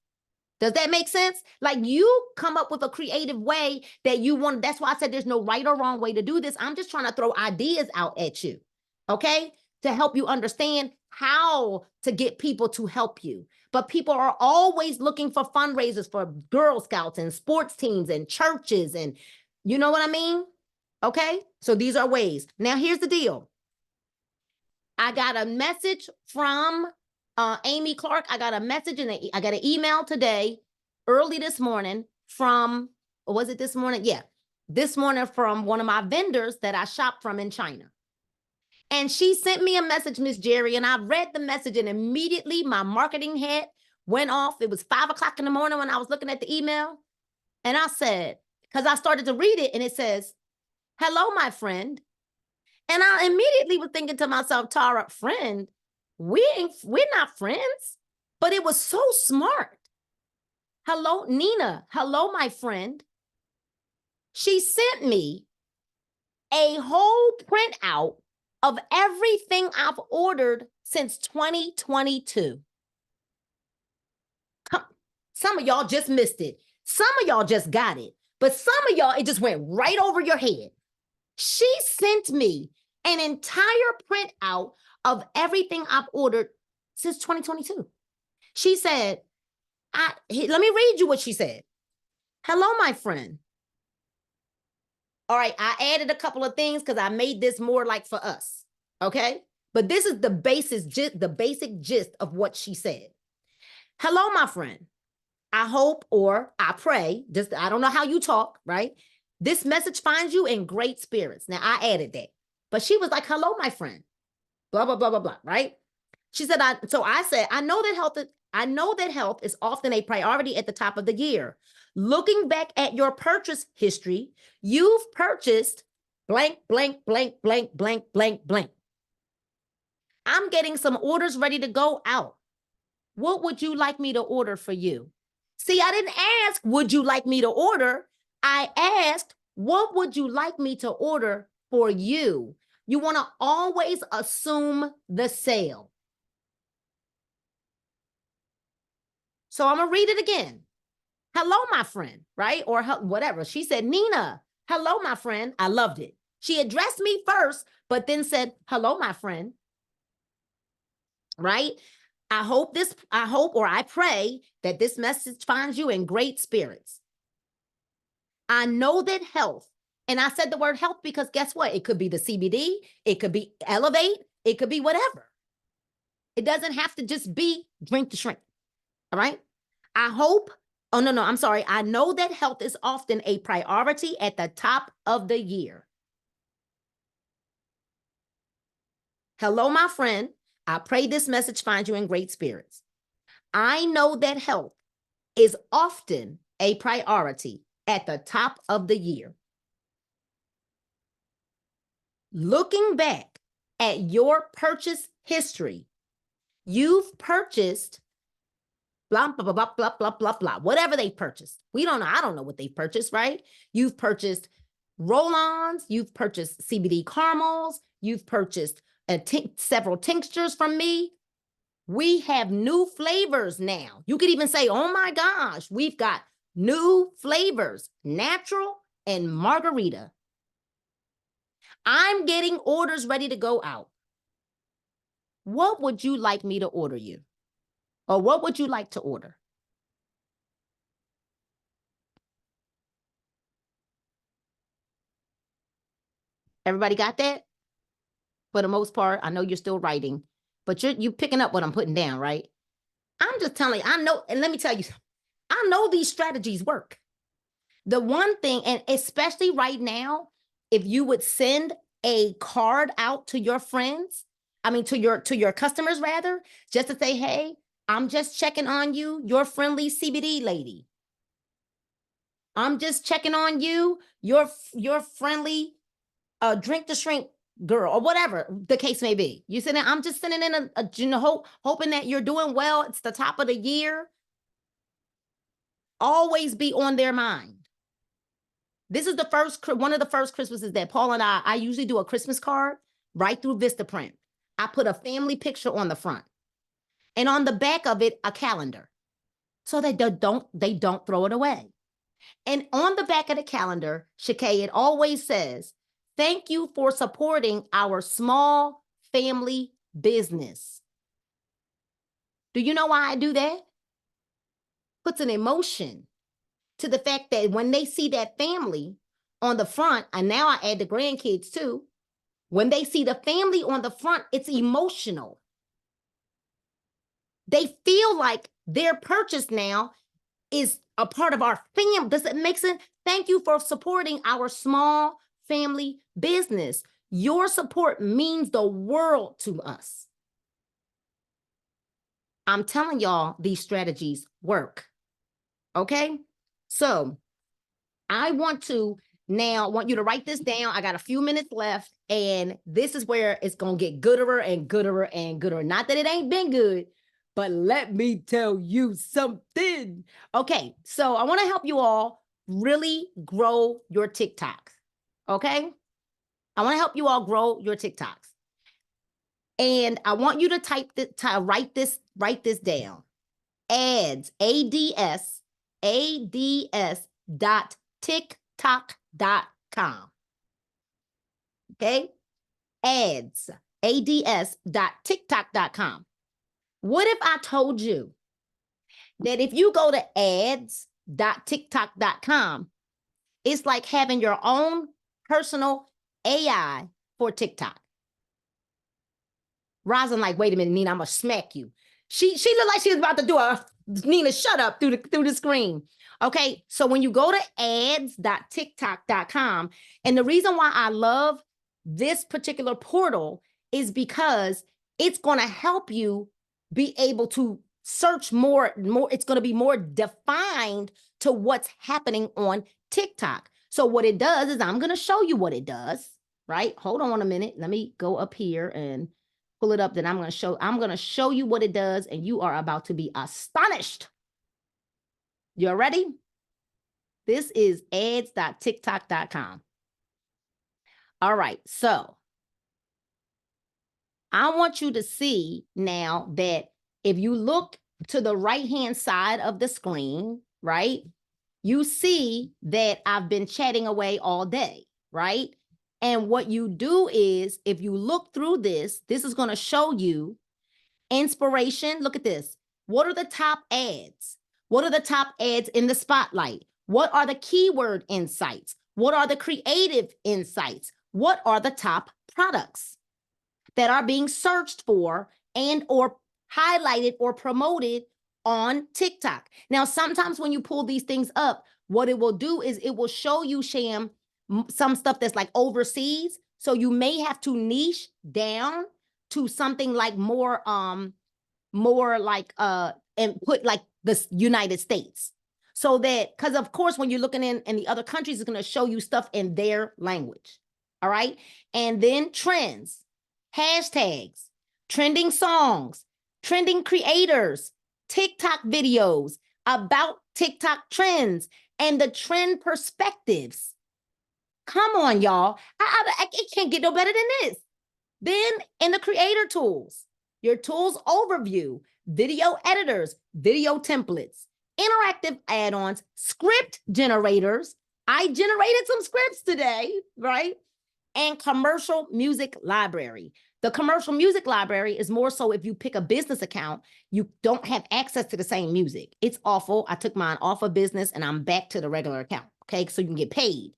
A: Does that make sense? Like, you come up with a creative way that you want. That's why I said there's no right or wrong way to do this. I'm just trying to throw ideas out at you, okay, to help you understand how to get people to help you. But people are always looking for fundraisers for Girl Scouts and sports teams and churches, and you know what I mean? Okay, so these are ways. Now, here's the deal. I got a message from Amy Clark. I got a message and I got an email today, early this morning from, or was it this morning? Yeah, this morning from one of my vendors that I shop from in China. And she sent me a message, Miss Jerry, and I read the message and immediately my marketing hat went off. It was 5 o'clock in the morning when I was looking at the email. And I said, because I started to read it and it says, hello, my friend. And I immediately was thinking to myself, Tara, friend, we're not friends, but it was so smart. Hello, Nina. Hello, my friend. She sent me a whole printout of everything I've ordered since 2022. Some of y'all just missed it. Some of y'all just got it. But some of y'all, it just went right over your head. She sent me an entire printout of everything I've ordered since 2022. She said, let me read you what she said. Hello, my friend. All right, I added a couple of things because I made this more like for us, okay? But this is the basic gist of what she said. Hello, my friend. I hope, or I pray, just I don't know how you talk, right? This message finds you in great spirits. Now, I added that. But she was like, hello, my friend. Blah, blah, blah, blah, blah, right? She said, so I said, I know that health is often a priority at the top of the year. Looking back at your purchase history, you've purchased blank, blank, blank, blank, blank, blank, blank. I'm getting some orders ready to go out. What would you like me to order for you? See, I didn't ask, would you like me to order? I asked, what would you like me to order for you? You want to always assume the sale. So I'm going to read it again. Hello, my friend, right? Or whatever. She said, Nina, hello, my friend. I loved it. She addressed me first, but then said, hello, my friend. Right? I hope or I pray that this message finds you in great spirits. I know that health, and I said the word health because guess what? It could be the CBD, it could be Elevate, it could be whatever. It doesn't have to just be drink to shrink. All right? I know that health is often a priority at the top of the year. Hello, my friend. I pray this message finds you in great spirits. I know that health is often a priority at the top of the year. Looking back at your purchase history, you've purchased blah, blah, blah, blah, blah, blah, blah, whatever they purchased. We don't know. I don't know what they purchased, right? You've purchased roll-ons, you've purchased CBD caramels, you've purchased several tinctures from me. We have new flavors now. You could even say, oh my gosh, we've got new flavors, natural and margarita. I'm getting orders ready to go out. What would you like me to order you? Or what would you like to order? Everybody got that? For the most part, I know you're still writing, but you picking up what I'm putting down, right? I'm just telling you, I know, and let me tell you, I know these strategies work. The one thing, and especially right now, if you would send a card out to your friends, to your customers rather, just to say, hey, I'm just checking on you, your friendly CBD lady. I'm just checking on you, your friendly drink to shrink girl, or whatever the case may be. You sending, I'm just sending in hoping that you're doing well. It's the top of the year. Always be on their mind. This is one of the first Christmases that Paul and I usually do a Christmas card right through Vistaprint. I put a family picture on the front, and on the back of it, a calendar, so that they don't throw it away. And on the back of the calendar, Shakay, it always says, thank you for supporting our small family business. Do you know why I do that? Puts an emotion to the fact that when they see that family on the front, and now I add the grandkids too, when they see the family on the front, it's emotional. They feel like their purchase now is a part of our family. Does it make sense? Thank you for supporting our small family business. Your support means the world to us. I'm telling y'all, these strategies work. Okay? So I want you to write this down. I got a few minutes left, and this is where it's going to get gooder and gooder and gooder. Not that it ain't been good, but let me tell you something. Okay, so I want to help you all really grow your TikToks. Okay? I want to help you all grow your TikToks. And I want you to write this down. Ads, ads dot TikTok.com. Okay? Ads dot TikTok.com. What if I told you that if you go to ads.tiktok.com, it's like having your own personal AI for TikTok? Rosin like, wait a minute, Nina, I'm gonna smack you. She looked like she was about to do a Nina, shut up through the screen. Okay, so when you go to ads.tiktok.com, and the reason why I love this particular portal is because it's going to help you be able to search more. It's going to be more defined to what's happening on TikTok. So what it does is, I'm going to show you what it does, right? Hold on a minute. Let me go up here and pull it up. Then I'm going to show you what it does, and you are about to be astonished. You ready? This is ads.tiktok.com. All right, so I want you to see now that if you look to the right-hand side of the screen, right, you see that I've been chatting away all day, right? And what you do is, if you look through this is going to show you inspiration. Look at this. What are the top ads? What are the top ads in the spotlight? What are the keyword insights? What are the creative insights? What are the top products that are being searched for and or highlighted or promoted on TikTok? Now, sometimes when you pull these things up, what it will do is it will show you, Sham, some stuff that's like overseas. So you may have to niche down to something like more like and put like the United States. So that, because of course, when you're looking in the other countries, it's going to show you stuff in their language. All right. And then trends, hashtags, trending songs, trending creators, TikTok videos about TikTok trends, and the trend perspectives. Come on, y'all. It can't get no better than this. Then in the creator tools, your tools overview, video editors, video templates, interactive add-ons, script generators. I generated some scripts today, right? And commercial music library. The commercial music library is more so if you pick a business account, you don't have access to the same music. It's awful. I took mine off of business and I'm back to the regular account, okay? So you can get paid,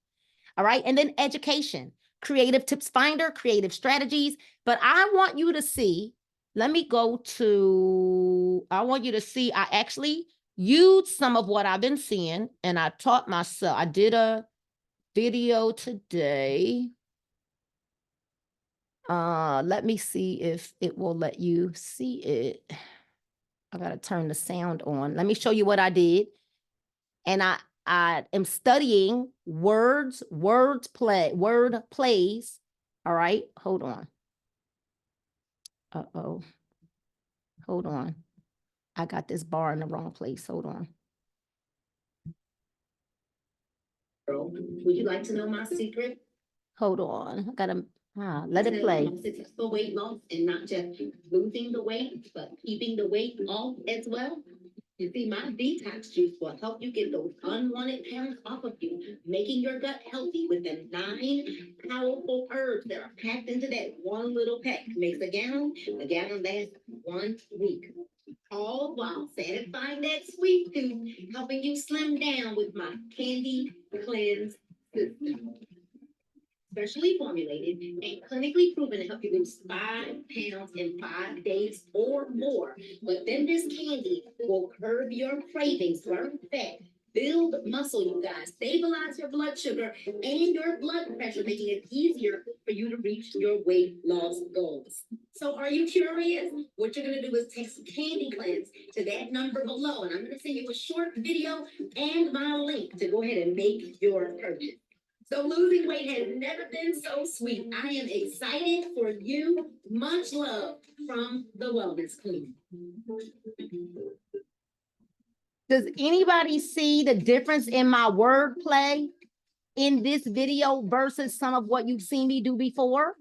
A: all right? And then education, creative tips finder, creative strategies. But I want you to see, let me go to, I want you to see, I actually used some of what I've been seeing and I taught myself. I did a video today. Let me see if it will let you see it. I gotta turn the sound on. Let me show you what I did. And I am studying word plays. All right, hold on. Uh-oh. Hold on. I got this bar in the wrong place. Hold on. Would you like to know my secret? Hold on. I gotta let it play. Successful weight loss and not just losing the weight, but keeping the weight off as well. You see, my detox juice will help you get those unwanted pounds off of you, making your gut healthy with the 9 powerful herbs that are packed into that one little pack. Makes a gallon. The gallon lasts 1 week. All while satisfying that sweet tooth, helping you slim down with my candy cleanse system. Specially formulated and clinically proven to help you lose 5 pounds in 5 days or more. But then this candy will curb your cravings, burn fat, build muscle, you guys, stabilize your blood sugar and your blood pressure, making it easier for you to reach your weight loss goals. So are you curious? What you're going to do is text Candy Cleanse to that number below, and I'm going to send you a short video and my link to go ahead and make your purchase. So losing weight has never been so sweet. I am excited for you. Much love from the Wellness Queen. Does anybody see the difference in my wordplay in this video versus some of what you've seen me do before?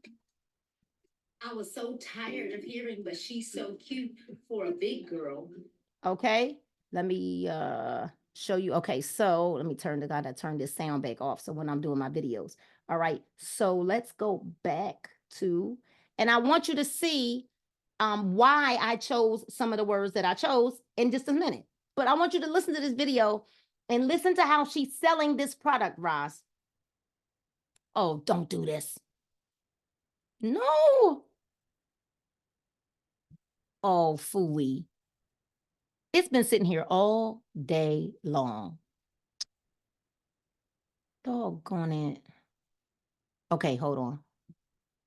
A: I was so tired of hearing, but she's so cute for a big girl. Okay, let me show you. Okay, so let me turn this sound back off. So when I'm doing my videos, all right. So let's go back to, and I want you to see why I chose some of the words that I chose in just a minute. But I want you to listen to this video and listen to how she's selling this product, Roz. Oh, don't do this. No. Oh, phooey. It's been sitting here all day long. Doggone it. Okay, hold on.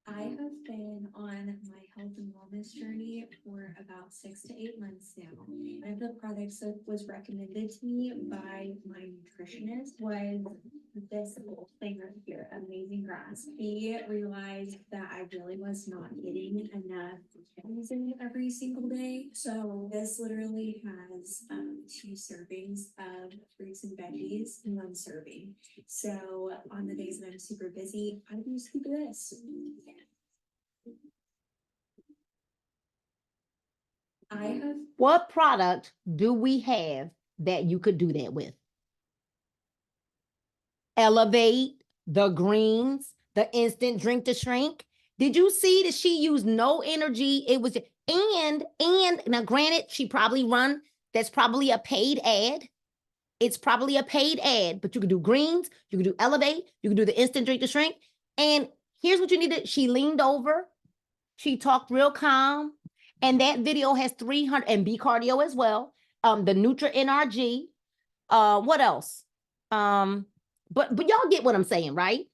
B: I have been on my health and wellness journey for about 6 to 8 months now. One of the products that was recommended to me by my nutritionist was this little thing right here, Amazing Grass. He realized that I really was not getting enough using it every single day. So this literally has 2 servings of fruits and veggies in 1 serving. So on the days that I'm super busy, I do scoop of this.
A: What product do we have that you could do that with? Elevate, the greens, the instant drink to shrink. Did you see that she used no energy? It was, and now granted, she probably run, that's probably a paid ad. It's probably a paid ad, but you can do greens, you can do elevate, you can do the instant drink to shrink. And here's what you need to, she leaned over, she talked real calm, and that video has 300, and B cardio as well. The Nutra NRG. What else? But y'all get what I'm saying, right?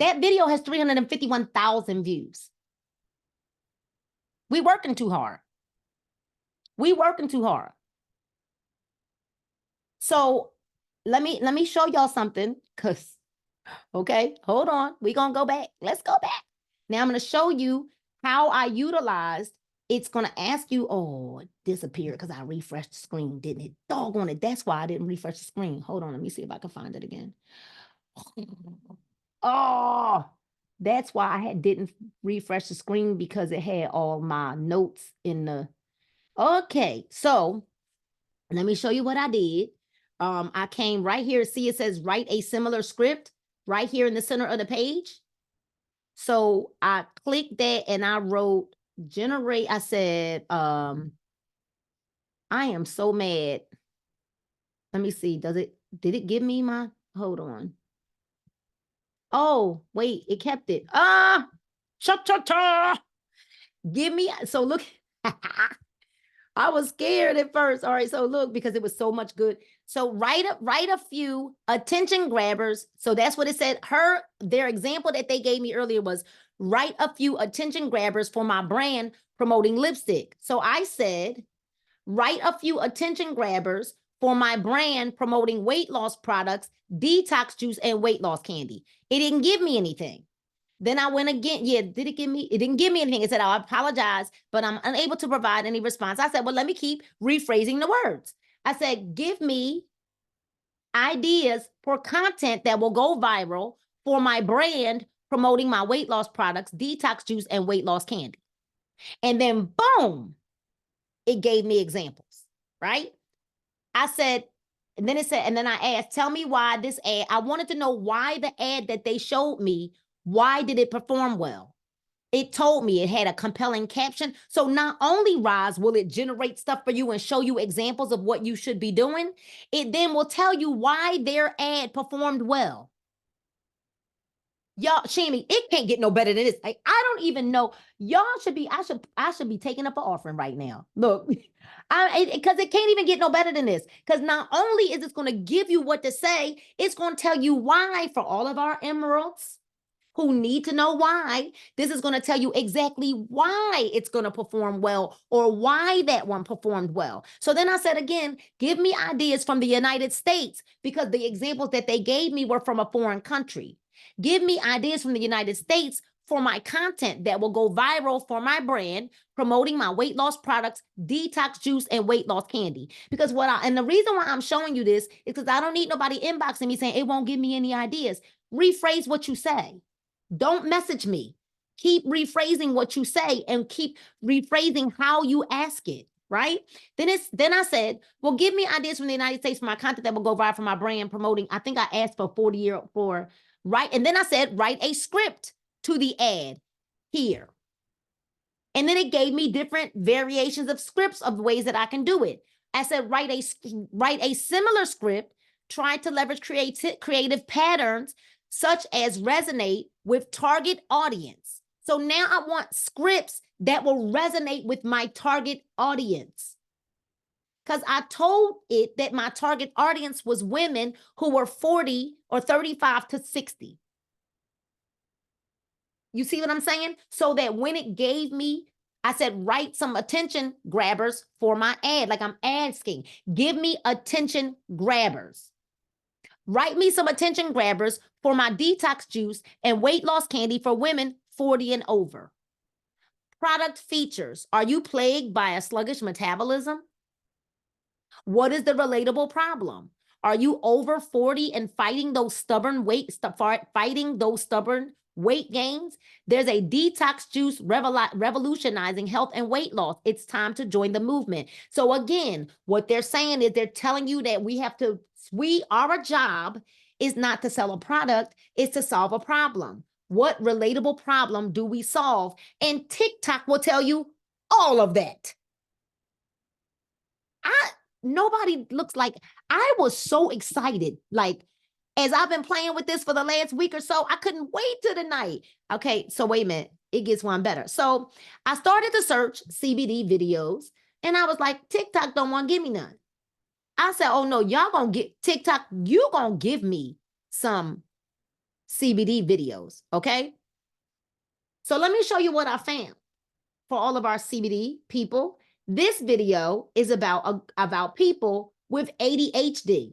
A: That video has 351,000 views. We working too hard. We working too hard. So let me show y'all something, because, okay, hold on. We're going to go back. Let's go back. Now I'm going to show you how I utilized. It's going to ask you, oh, it disappeared because I refreshed the screen, didn't it? Doggone it. That's why I didn't refresh the screen. Hold on. Let me see if I can find it again. Oh, that's why I didn't refresh the screen because it had all my notes in the. Okay, so let me show you what I did. I came right here. See, it says write a similar script right here in the center of the page. So I clicked that and I wrote generate. I said, I am so mad. Let me see. Did it give me my, hold on. Oh, wait, it kept it. Cha-cha-cha. Give me, so look, I was scared at first. All right, so look, because it was so much good. So write a few attention grabbers. So that's what it said. Their example that they gave me earlier was write a few attention grabbers for my brand promoting lipstick. So I said, write a few attention grabbers for my brand promoting weight loss products, detox juice, and weight loss candy. It didn't give me anything. Then I went again. Yeah, did it give me? It didn't give me anything. It said, I apologize, but I'm unable to provide any response. I said, well, let me keep rephrasing the words. I said, give me ideas for content that will go viral for my brand promoting my weight loss products, detox juice, and weight loss candy. And then boom, it gave me examples, right? I said, and then it said, and then I asked, tell me why this ad, I wanted to know why the ad that they showed me, why did it perform well? It told me it had a compelling caption. So not only, Roz, will it generate stuff for you and show you examples of what you should be doing, it then will tell you why their ad performed well. Y'all, Shammy, it can't get no better than this. Like, I don't even know. Y'all should be, I should be taking up an offering right now. Look, because it can't even get no better than this. Because not only is it going to give you what to say, it's going to tell you why for all of our emeralds who need to know why. This is going to tell you exactly why it's going to perform well or why that one performed well. So then I said again, give me ideas from the United States because the examples that they gave me were from a foreign country. Give me ideas from the United States for my content that will go viral for my brand, promoting my weight loss products, detox juice, and weight loss candy. Because and the reason why I'm showing you this is because I don't need nobody inboxing me saying it won't give me any ideas. Rephrase what you say. Don't message me. Keep rephrasing what you say and keep rephrasing how you ask it, right? Then I said, well, give me ideas from the United States for my content that will go viral for my brand promoting. I think I asked for 40 for right. And then I said, write a script to the ad here. And then it gave me different variations of scripts of ways that I can do it. I said, write a similar script, try to leverage creative patterns such as resonate with target audience. So now I want scripts that will resonate with my target audience. Because I told it that my target audience was women who were 40 or 35 to 60. You see what I'm saying? So that when it gave me, I said, write some attention grabbers for my ad. Like I'm asking, give me attention grabbers. Write me some attention grabbers for my detox juice and weight loss candy for women 40 and over. Product features. Are you plagued by a sluggish metabolism? What is the relatable problem? Are you over 40 and fighting those stubborn weight gains? There's a detox juice revolutionizing health and weight loss. It's time to join the movement. So again, what they're saying is they're telling you that our job is not to sell a product, it's to solve a problem. What relatable problem do we solve? And TikTok will tell you all of that. Nobody looks like, I was so excited. Like, as I've been playing with this for the last week or so, I couldn't wait till the night. Okay, so wait a minute, it gets one better. So I started to search CBD videos and I was like, TikTok don't want to give me none. I said, oh no, y'all gonna get TikTok, you gonna give me some CBD videos, okay? So let me show you what I found for all of our CBD people. This video is about people with ADHD.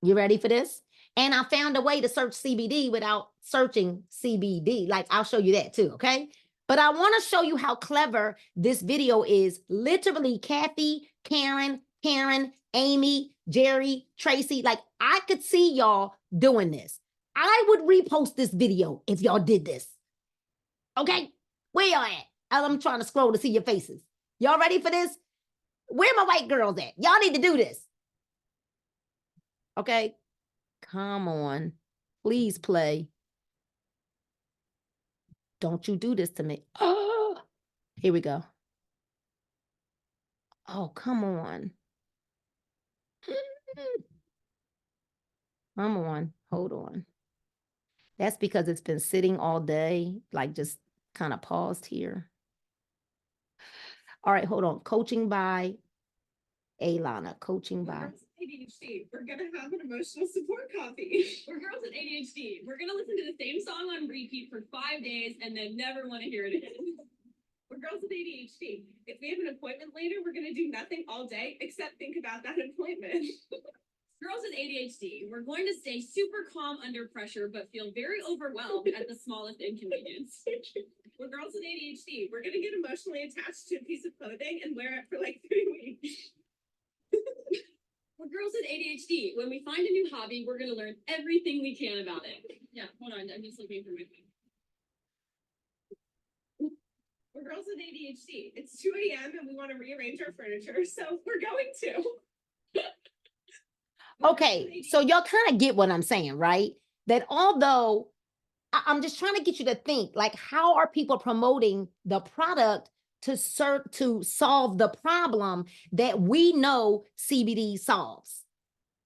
A: You ready for this? And I found a way to search CBD without searching CBD. Like, I'll show you that too, okay? But I want to show you how clever this video is. Literally, Kathy, Karen, Amy, Jerry, Tracy, like I could see y'all doing this. I would repost this video if y'all did this. Okay? Where y'all at? I'm trying to scroll to see your faces. Y'all ready for this? Where my white girls at? Y'all need to do this. Okay? Come on. Please play. Don't you do this to me. Oh, here we go. Oh, come on. Come on. Hold on. That's because it's been sitting all day, like just kind of paused here. All right, hold on. Coaching by Alana. Coaching by.
C: ADHD, we're gonna have an emotional support coffee. We're girls with ADHD. We're gonna listen to the same song on repeat for 5 days and then never want to hear it again. We're girls with ADHD. If we have an appointment later, we're gonna do nothing all day except think about that appointment. Girls with ADHD, we're going to stay super calm under pressure, but feel very overwhelmed at the smallest inconvenience. We're girls with ADHD. We're gonna get emotionally attached to a piece of clothing and wear it for like 3 weeks. We're girls with ADHD. When we find a new hobby, we're gonna learn everything we can about it. Yeah, hold on, I'm just looking for my phone. We're girls with ADHD. It's 2 a.m. and we want to rearrange our furniture, so we're going to.
A: Okay, so y'all kind of get what I'm saying, right? That although I'm just trying to get you to think, like, how are people promoting the product to solve the problem that we know CBD solves?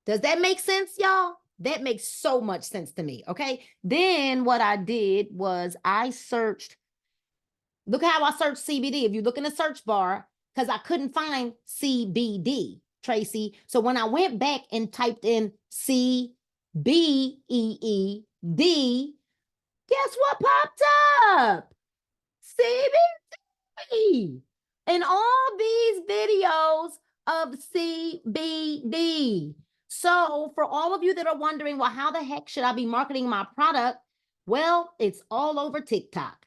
A: Does that make sense, y'all? That makes so much sense to me, okay? Then what I did was I searched, look how I searched CBD. If you look in the search bar, because I couldn't find CBD, Tracy. So when I went back and typed in CBEED, guess what popped up? CBD. And all these videos of CBD. So for all of you that are wondering, well, how the heck should I be marketing my product? Well, it's all over TikTok.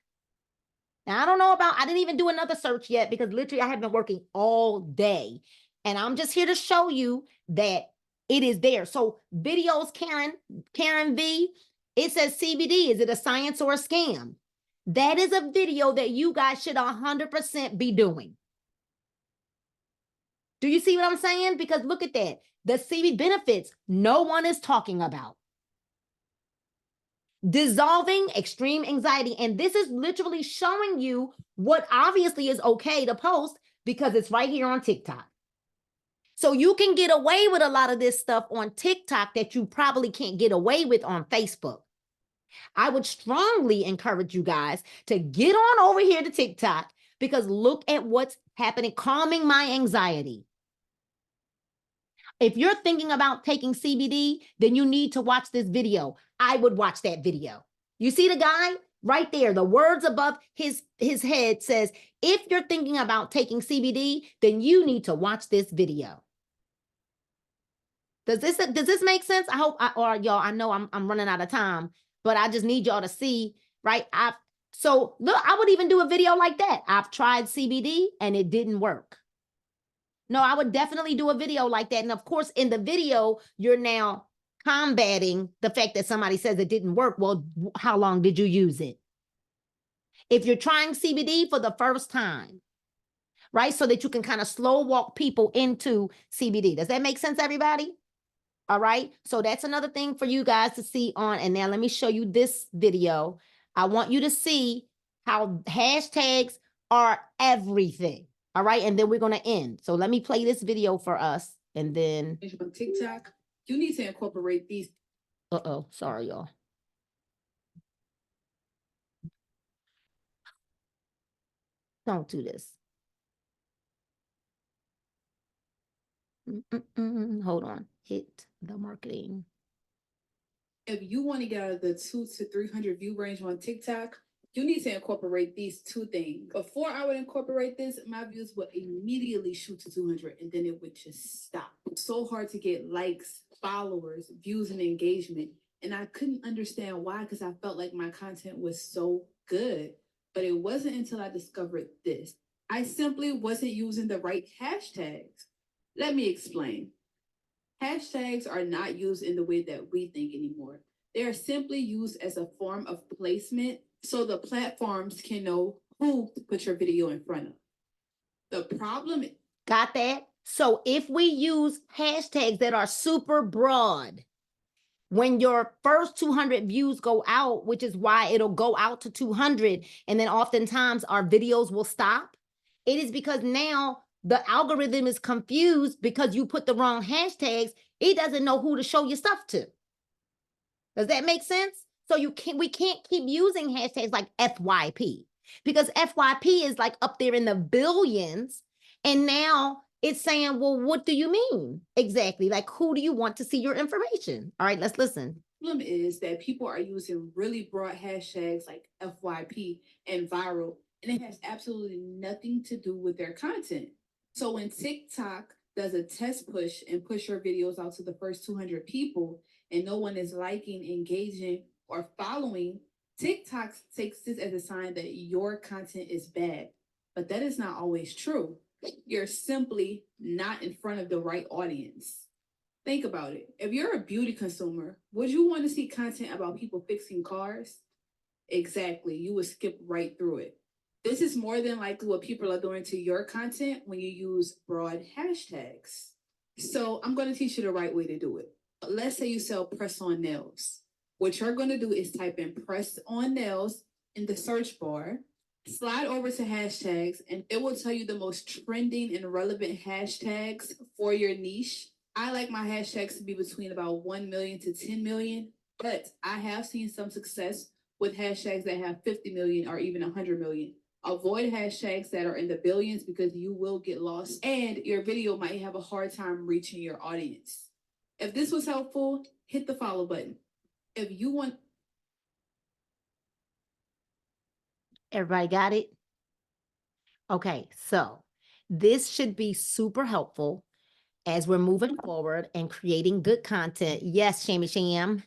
A: Now, I don't know about, I didn't even do another search yet because literally I have been working all day. And I'm just here to show you that it is there. So videos, Karen V, it says CBD. Is it a science or a scam? That is a video that you guys should 100% be doing. Do you see what I'm saying? Because look at that. The CBD benefits no one is talking about. Dissolving extreme anxiety. And this is literally showing you what obviously is okay to post because it's right here on TikTok. So you can get away with a lot of this stuff on TikTok that you probably can't get away with on Facebook. I would strongly encourage you guys to get on over here to TikTok because look at what's happening, calming my anxiety. If you're thinking about taking CBD, then you need to watch this video. I would watch that video. You see the guy right there, the words above his head says, if you're thinking about taking CBD, then you need to watch this video. Does this make sense? I hope, or y'all, I know I'm running out of time, but I just need y'all to see, right? So look, I would even do a video like that. I've tried CBD and it didn't work. No, I would definitely do a video like that. And of course, in the video, you're now combating the fact that somebody says it didn't work. Well, how long did you use it? If you're trying CBD for the first time, right? So that you can kind of slow walk people into CBD. Does that make sense, everybody? All right. So that's another thing for you guys to see on. And now let me show you this video. I want you to see how hashtags are everything. All right. And then we're going to end. So let me play this video for us. And then
D: on TikTok, you need to incorporate these.
A: Uh-oh. Sorry, y'all. Don't do this. Hold on. Hit the marketing.
D: If you want to get out of the 200 to 300 view range on TikTok, you need to incorporate these two things. Before I would incorporate this, my views would immediately shoot to 200 and then it would just stop. It's so hard to get likes, followers, views, and engagement. And I couldn't understand why because I felt like my content was so good. But it wasn't until I discovered this. I simply wasn't using the right hashtags. Let me explain. Hashtags are not used in the way that we think anymore. They are simply used as a form of placement so the platforms can know who to put your video in front of. The problem,
A: Got that? So if we use hashtags that are super broad, when your first 200 views go out, which is why it'll go out to 200, and then oftentimes our videos will stop, it is because now the algorithm is confused because you put the wrong hashtags. It doesn't know who to show your stuff to. Does that make sense? So we can't keep using hashtags like FYP because FYP is like up there in the billions. And now it's saying, well, what do you mean exactly? Like, who do you want to see your information? All right, let's listen.
D: problem is that people are using really broad hashtags like FYP and viral, and it has absolutely nothing to do with their content. So when TikTok does a test push and push your videos out to the first 200 people and no one is liking, engaging, or following, TikTok takes this as a sign that your content is bad. But that is not always true. You're simply not in front of the right audience. Think about it. If you're a beauty consumer, would you want to see content about people fixing cars? Exactly. You would skip right through it. This is more than likely what people are doing to your content when you use broad hashtags. So I'm going to teach you the right way to do it. Let's say you sell press-on nails. What you're going to do is type in press-on nails in the search bar, slide over to hashtags, and it will tell you the most trending and relevant hashtags for your niche. I like my hashtags to be between about 1 million to 10 million, but I have seen some success with hashtags that have 50 million or even 100 million. Avoid hashtags that are in the billions because you will get lost and your video might have a hard time reaching your audience. If this was helpful, hit the follow button. If you want...
A: Everybody got it? Okay, so this should be super helpful as we're moving forward and creating good content. Yes, Shammy Sham,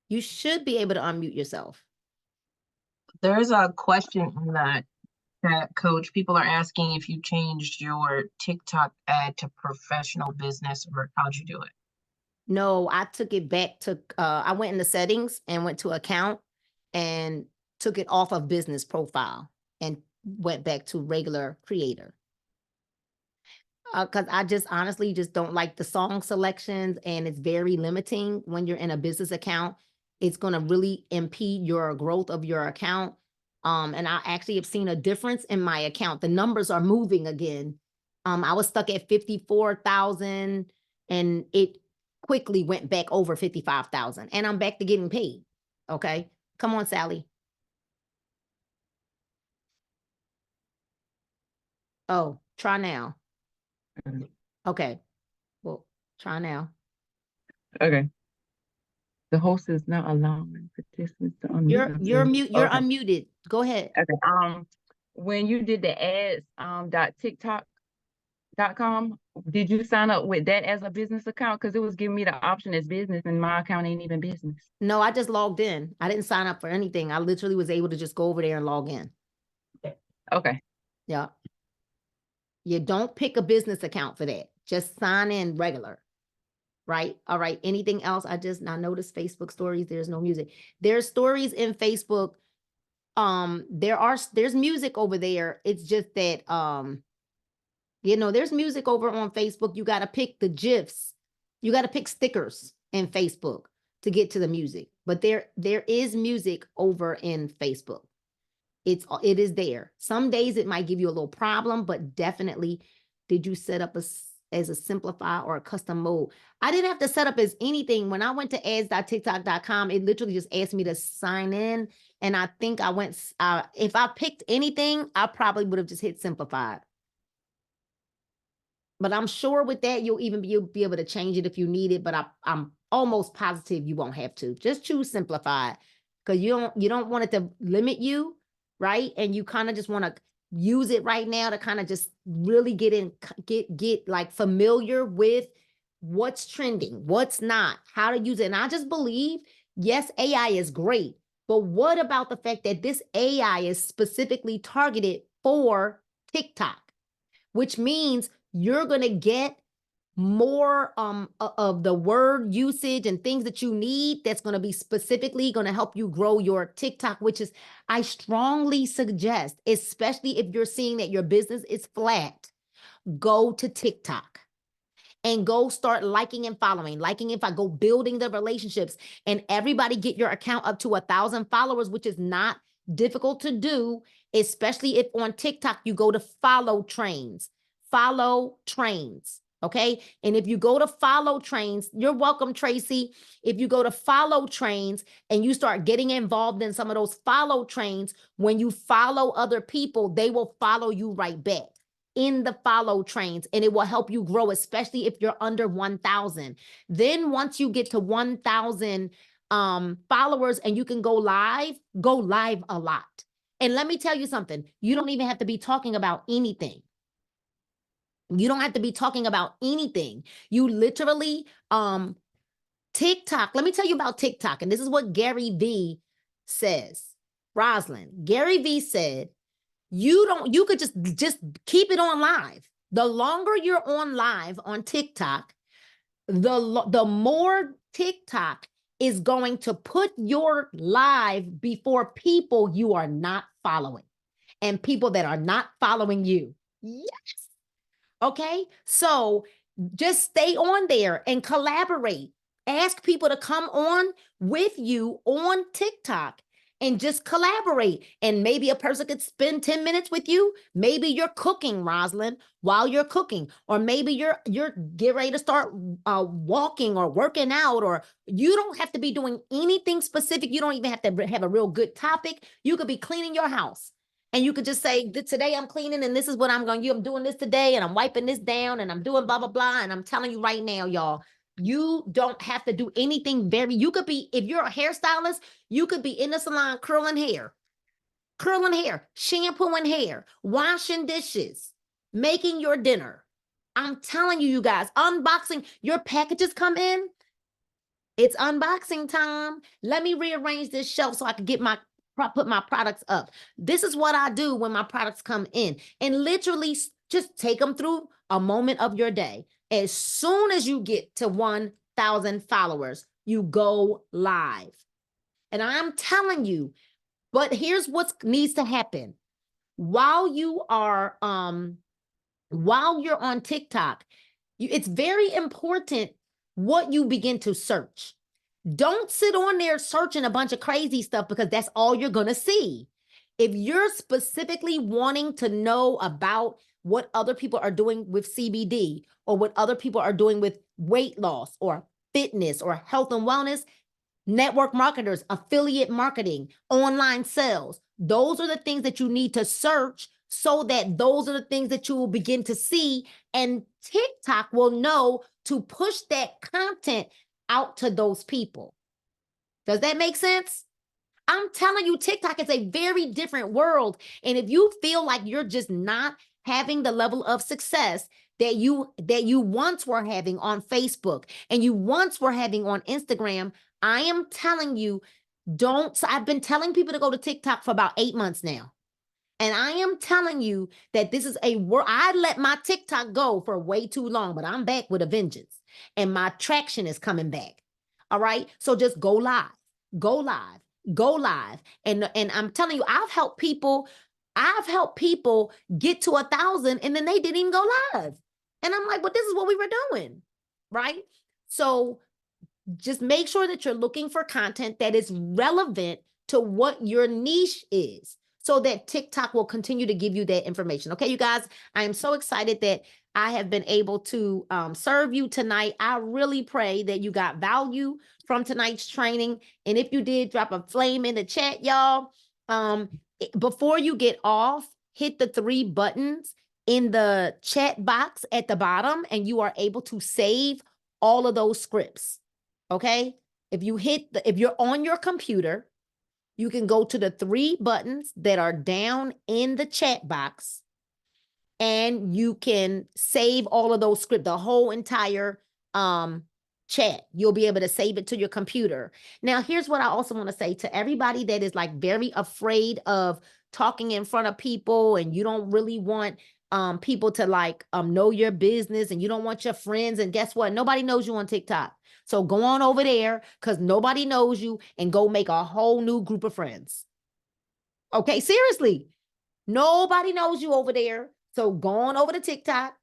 A: you should be able to unmute yourself.
E: There's a question in that coach. People are asking if you changed your TikTok ad to professional business or how'd you do it?
A: No, I took it back to, I went in the settings and went to account and took it off of business profile and went back to regular creator. Because I just honestly just don't like the song selections and it's very limiting when you're in a business account. It's going to really impede your growth of your account. And I actually have seen a difference in my account. The numbers are moving again. I was stuck at 54,000 and it quickly went back over 55,000 and I'm back to getting paid. Okay. Come on, Sally. Oh, try now.
E: Mhm.
A: Okay. Well, try now.
E: Okay. The host is not allowing participants to unmute
A: You're
E: themselves.
A: you're
E: Okay.
A: unmuted. Go ahead.
E: Okay. When you did the ads, .tiktok.com, did you sign up with that as a business account? Because it was giving me the option as business and my account ain't even business.
A: No, I just logged in. I didn't sign up for anything. I literally was able to just go over there and log in.
E: Okay.
A: Yeah. You don't pick a business account for that. Just sign in regular. Right. All right. Anything else? I noticed Facebook stories. There's no music. There's stories in Facebook. There's music over there. It's just that, there's music over on Facebook. You got to pick the GIFs. You got to pick stickers in Facebook to get to the music. But there is music over in Facebook. It is there. Some days it might give you a little problem, but definitely, did you set up as a simplify or a custom mode? I didn't have to set up as anything. When I went to ads.tiktok.com, it literally just asked me to sign in. And I think I went, if I picked anything, I probably would have just hit simplified. But I'm sure with that, you'll be able to change it if you need it. But I'm almost positive you won't have to. Just choose simplified because you don't want it to limit you, right? And you kind of just want to use it right now to kind of just really get like familiar with what's trending, what's not, how to use it. And I just believe, yes, AI is great, but what about the fact that this AI is specifically targeted for TikTok, which means you're going to get more of the word usage and things that you need that's going to be specifically going to help you grow your TikTok, which is, I strongly suggest, especially if you're seeing that your business is flat, go to TikTok and go start liking and following. Liking, if I go building the relationships, and everybody get your account up to 1,000 followers, which is not difficult to do, especially if on TikTok you go to follow trains. Follow trains. Okay. And if you go to follow trains, you're welcome, Tracy. If you go to follow trains and you start getting involved in some of those follow trains, when you follow other people, they will follow you right back in the follow trains, and it will help you grow, especially if you're under 1,000. Then once you get to 1,000 followers and you can go live a lot. And let me tell you something, you don't even have to be talking about anything. You don't have to be talking about anything. You literally, TikTok, let me tell you about TikTok. And this is what Gary V says. Rosalind, Gary V said, you could just keep it on live. The longer you're on live on TikTok, the more TikTok is going to put your live before people you are not following and people that are not following you. Yes. Okay. So just stay on there and collaborate. Ask people to come on with you on TikTok and just collaborate. And maybe a person could spend 10 minutes with you. Maybe you're cooking, Rosalind, while you're cooking, or maybe you're getting ready to start walking or working out, or you don't have to be doing anything specific. You don't even have to have a real good topic. You could be cleaning your house. And you could just say, today I'm cleaning and this is what I'm going to do. I'm doing this today and I'm wiping this down and I'm doing blah, blah, blah. And I'm telling you right now, y'all, you don't have to do anything you could be, if you're a hairstylist, you could be in the salon curling hair, shampooing hair, washing dishes, making your dinner. I'm telling you, you guys, unboxing, your packages come in. It's unboxing time. Let me rearrange this shelf so I can put my products up. This is what I do when my products come in, and literally just take them through a moment of your day. As soon as you get to 1,000 followers, you go live. And I'm telling you, but here's what needs to happen. While you're on TikTok, it's very important what you begin to search. Don't sit on there searching a bunch of crazy stuff, because that's all you're going to see. If you're specifically wanting to know about what other people are doing with CBD, or what other people are doing with weight loss or fitness or health and wellness, network marketers, affiliate marketing, online sales, those are the things that you need to search, so that those are the things that you will begin to see, and TikTok will know to push that content out to those people. Does that make sense? I'm telling you, TikTok is a very different world. And if you feel like you're just not having the level of success that you once were having on Facebook and you once were having on Instagram, I am telling you, I've been telling people to go to TikTok for about 8 months now. And I am telling you that this is I let my TikTok go for way too long, but I'm back with a vengeance, and my traction is coming back. All right. So just go live. And I'm telling you, I've helped people get to 1,000 and then they didn't even go live. And I'm like, but this is what we were doing. Right. So just make sure that you're looking for content that is relevant to what your niche is, so that TikTok will continue to give you that information. Okay, you guys, I am so excited that I have been able to serve you tonight. I really pray that you got value from tonight's training. And if you did, drop a flame in the chat, y'all. Before you get off, hit the 3 buttons in the chat box at the bottom, and you are able to save all of those scripts. Okay? If you're on your computer, you can go to the 3 buttons that are down in the chat box, and you can save all of those scripts, the whole entire chat. You'll be able to save it to your computer. Now, here's what I also want to say to everybody that is like very afraid of talking in front of people, and you don't really want people to like know your business, and you don't want your friends, and guess what? Nobody knows you on TikTok. So go on over there because nobody knows you and go make a whole new group of friends. Okay, seriously. Nobody knows you over there. So go on over to TikTok.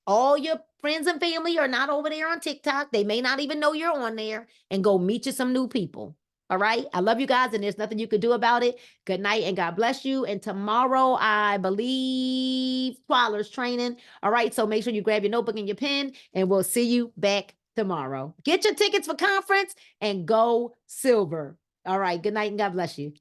A: All your friends and family are not over there on TikTok. They may not even know you're on there, and go meet you some new people. All right. I love you guys, and there's nothing you can do about it. Good night, and God bless you. And tomorrow, I believe Twyler's training. All right. So make sure you grab your notebook and your pen, and we'll see you back tomorrow. Get your tickets for conference and go silver. All right. Good night, and God bless you.